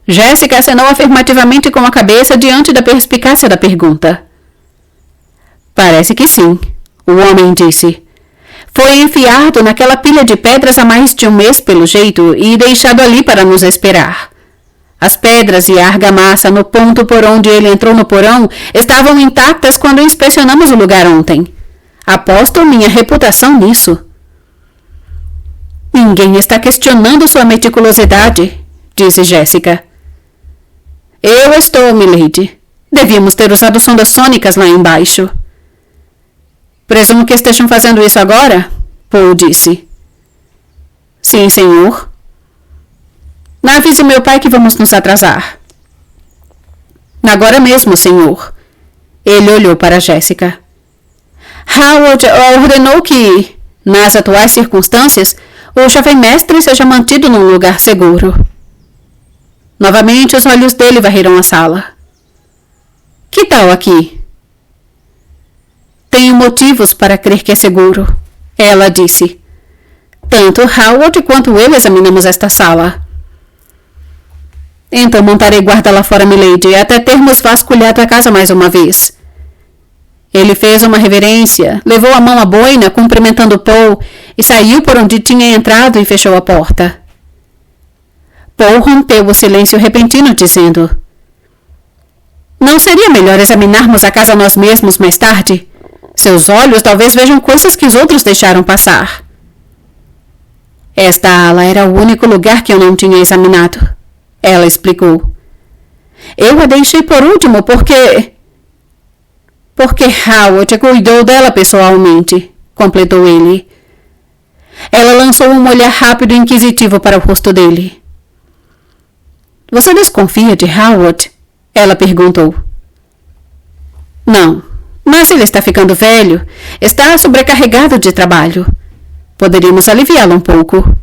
Jéssica acenou afirmativamente com a cabeça diante da perspicácia da pergunta. Parece que sim, o homem disse. Foi enfiado naquela pilha de pedras há mais de um mês, pelo jeito, e deixado ali para nos esperar. As pedras e a argamassa no ponto por onde ele entrou no porão estavam intactas quando inspecionamos o lugar ontem. Aposto minha reputação nisso. Ninguém está questionando sua meticulosidade, disse Jéssica. Eu estou, milady. Devíamos ter usado sondas sônicas lá embaixo. Presumo que estejam fazendo isso agora? Paul disse. Sim, senhor. Avise meu pai que vamos nos atrasar. Agora mesmo, senhor. Ele olhou para Jéssica. Howard ordenou que, nas atuais circunstâncias, o jovem-mestre seja mantido num lugar seguro. Novamente os olhos dele varreram a sala. Que tal aqui? Tenho motivos para crer que é seguro, ela disse. Tanto Howard quanto eu examinamos esta sala. Então montarei guarda lá fora, milady, até termos vasculhado a casa mais uma vez. Ele fez uma reverência, levou a mão à boina, cumprimentando Paul, e saiu por onde tinha entrado e fechou a porta. Paul rompeu o silêncio repentino, dizendo: Não seria melhor examinarmos a casa nós mesmos mais tarde? Seus olhos talvez vejam coisas que os outros deixaram passar. Esta ala era o único lugar que eu não tinha examinado, ela explicou. Eu a deixei por último porque Howard cuidou dela pessoalmente, completou ele. Ela lançou um olhar rápido e inquisitivo para o rosto dele. Você desconfia de Howard? Ela perguntou. Não, mas ele está ficando velho. Está sobrecarregado de trabalho. Poderíamos aliviá-lo um pouco.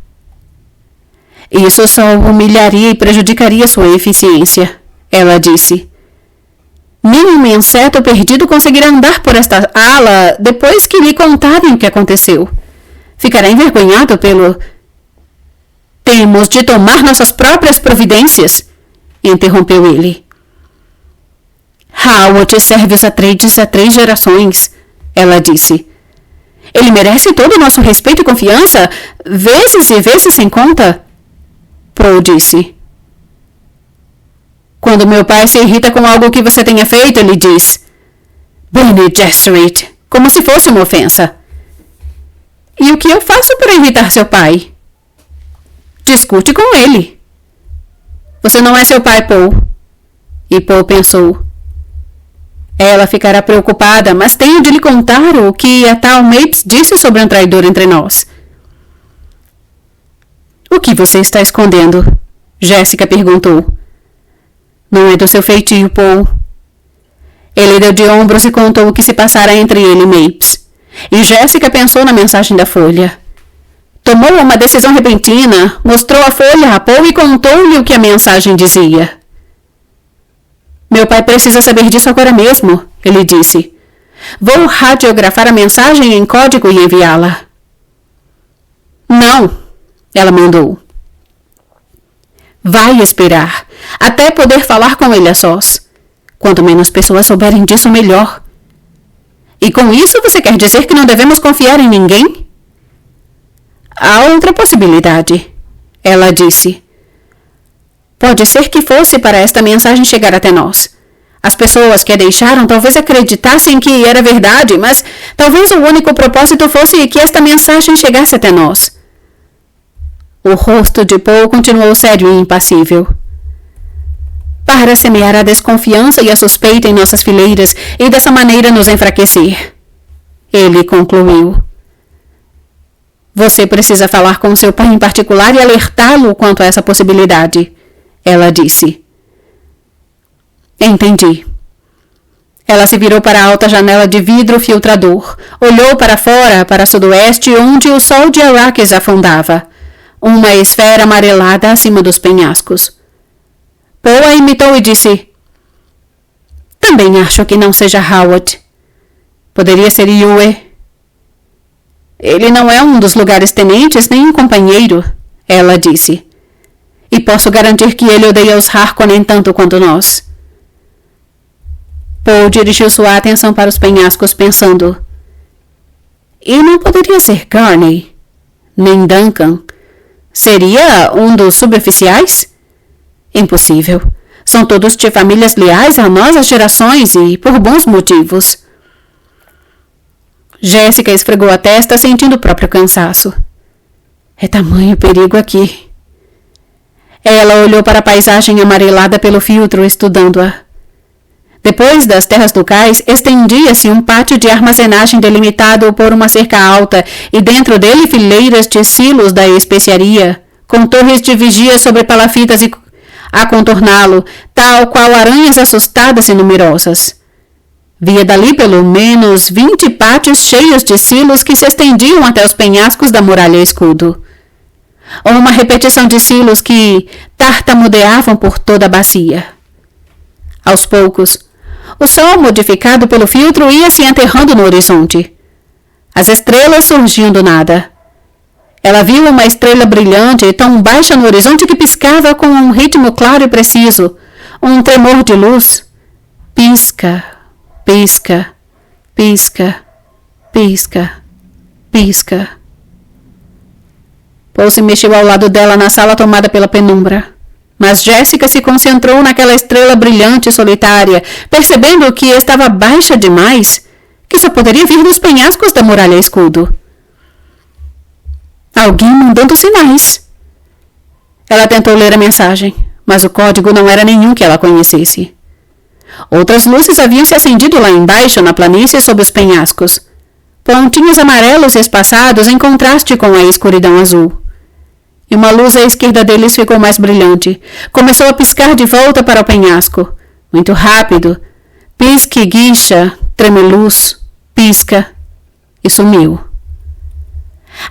Isso só o humilharia e prejudicaria sua eficiência, ela disse. Nenhum inseto perdido conseguirá andar por esta ala depois que lhe contarem o que aconteceu. Ficará envergonhado pelo... Temos de tomar nossas próprias providências, interrompeu ele. Howard serve os Atreides há 3 gerações, ela disse. Ele merece todo o nosso respeito e confiança, vezes e vezes sem conta. Paul disse. Quando meu pai se irrita com algo que você tenha feito, ele diz: Bene Gesserit, como se fosse uma ofensa. E o que eu faço para irritar seu pai? Discute com ele. Você não é seu pai, Paul. E Paul pensou. Ela ficará preocupada, mas tenho de lhe contar o que a tal Mapes disse sobre um traidor entre nós. O que você está escondendo? Jéssica perguntou. Não é do seu feitio, Paul. Ele deu de ombros e contou o que se passara entre ele e Mapes. E Jéssica pensou na mensagem da folha. Tomou uma decisão repentina, mostrou a folha a Paul e contou-lhe o que a mensagem dizia. Meu pai precisa saber disso agora mesmo, ele disse. Vou radiografar a mensagem em código e enviá-la. Não, ela mandou. Vai esperar, até poder falar com ele a sós. Quanto menos pessoas souberem disso, melhor. E com isso você quer dizer que não devemos confiar em ninguém? Há outra possibilidade, ela disse. Pode ser que fosse para esta mensagem chegar até nós. As pessoas que a deixaram talvez acreditassem que era verdade, mas talvez o único propósito fosse que esta mensagem chegasse até nós. O rosto de Paul continuou sério e impassível. Para semear a desconfiança e a suspeita em nossas fileiras e dessa maneira nos enfraquecer. Ele concluiu. Você precisa falar com seu pai em particular e alertá-lo quanto a essa possibilidade, ela disse. Entendi. Ela se virou para a alta janela de vidro filtrador, olhou para fora, para sudoeste, onde o sol de Arrakis afundava, uma esfera amarelada acima dos penhascos. Paul a imitou e disse: Também acho que não seja Howard. Poderia ser Yue. Ele não é um dos lugares tenentes nem um companheiro, ela disse. E posso garantir que ele odeia os Harkonnen tanto quanto nós. Paul dirigiu sua atenção para os penhascos, pensando. E não poderia ser Gurney? Nem Duncan? Seria um dos suboficiais? Impossível. São todos de famílias leais a nós há gerações e por bons motivos. Jéssica esfregou a testa, sentindo o próprio cansaço. É tamanho perigo aqui. Ela olhou para a paisagem amarelada pelo filtro, estudando-a. Depois das terras do cais, estendia-se um pátio de armazenagem delimitado por uma cerca alta e dentro dele fileiras de silos da especiaria, com torres de vigia sobre palafitas a contorná-lo, tal qual aranhas assustadas e numerosas. Via dali pelo menos 20 pátios cheios de silos que se estendiam até os penhascos da muralha escudo. Ou uma repetição de silos que tartamudeavam por toda a bacia. Aos poucos, o sol modificado pelo filtro ia se enterrando no horizonte. As estrelas surgiam do nada. Ela viu uma estrela brilhante tão baixa no horizonte que piscava com um ritmo claro e preciso, um tremor de luz. Pisca, pisca, Pisca, pisca, pisca. Paul se mexeu ao lado dela na sala tomada pela penumbra. Mas Jéssica se concentrou naquela estrela brilhante e solitária, percebendo que estava baixa demais, que só poderia vir dos penhascos da muralha escudo. Alguém mandando sinais. Ela tentou ler a mensagem, mas o código não era nenhum que ela conhecesse. Outras luzes haviam se acendido lá embaixo, na planície sob os penhascos. Pontinhos amarelos espaçados em contraste com a escuridão azul. E uma luz à esquerda deles ficou mais brilhante. Começou a piscar de volta para o penhasco. Muito rápido. Pisque, guicha, tremeluz, pisca. E sumiu.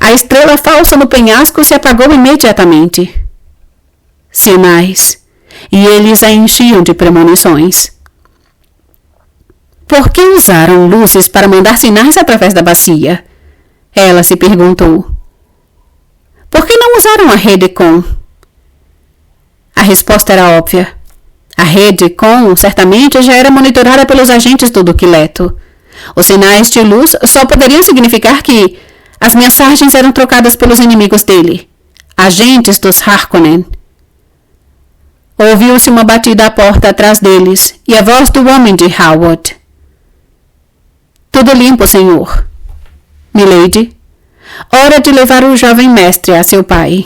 A estrela falsa no penhasco se apagou imediatamente. Sinais. E eles a enchiam de premonições. Por que usaram luzes para mandar sinais através da bacia? Ela se perguntou. Por que não usaram a rede com? A resposta era óbvia. A rede com, certamente, já era monitorada pelos agentes do Duque Leto. Os sinais de luz só poderiam significar que as mensagens eram trocadas pelos inimigos dele, agentes dos Harkonnen. Ouviu-se uma batida à porta atrás deles e a voz do homem de Howard. Tudo limpo, senhor. Milady. Hora de levar o jovem mestre a seu pai.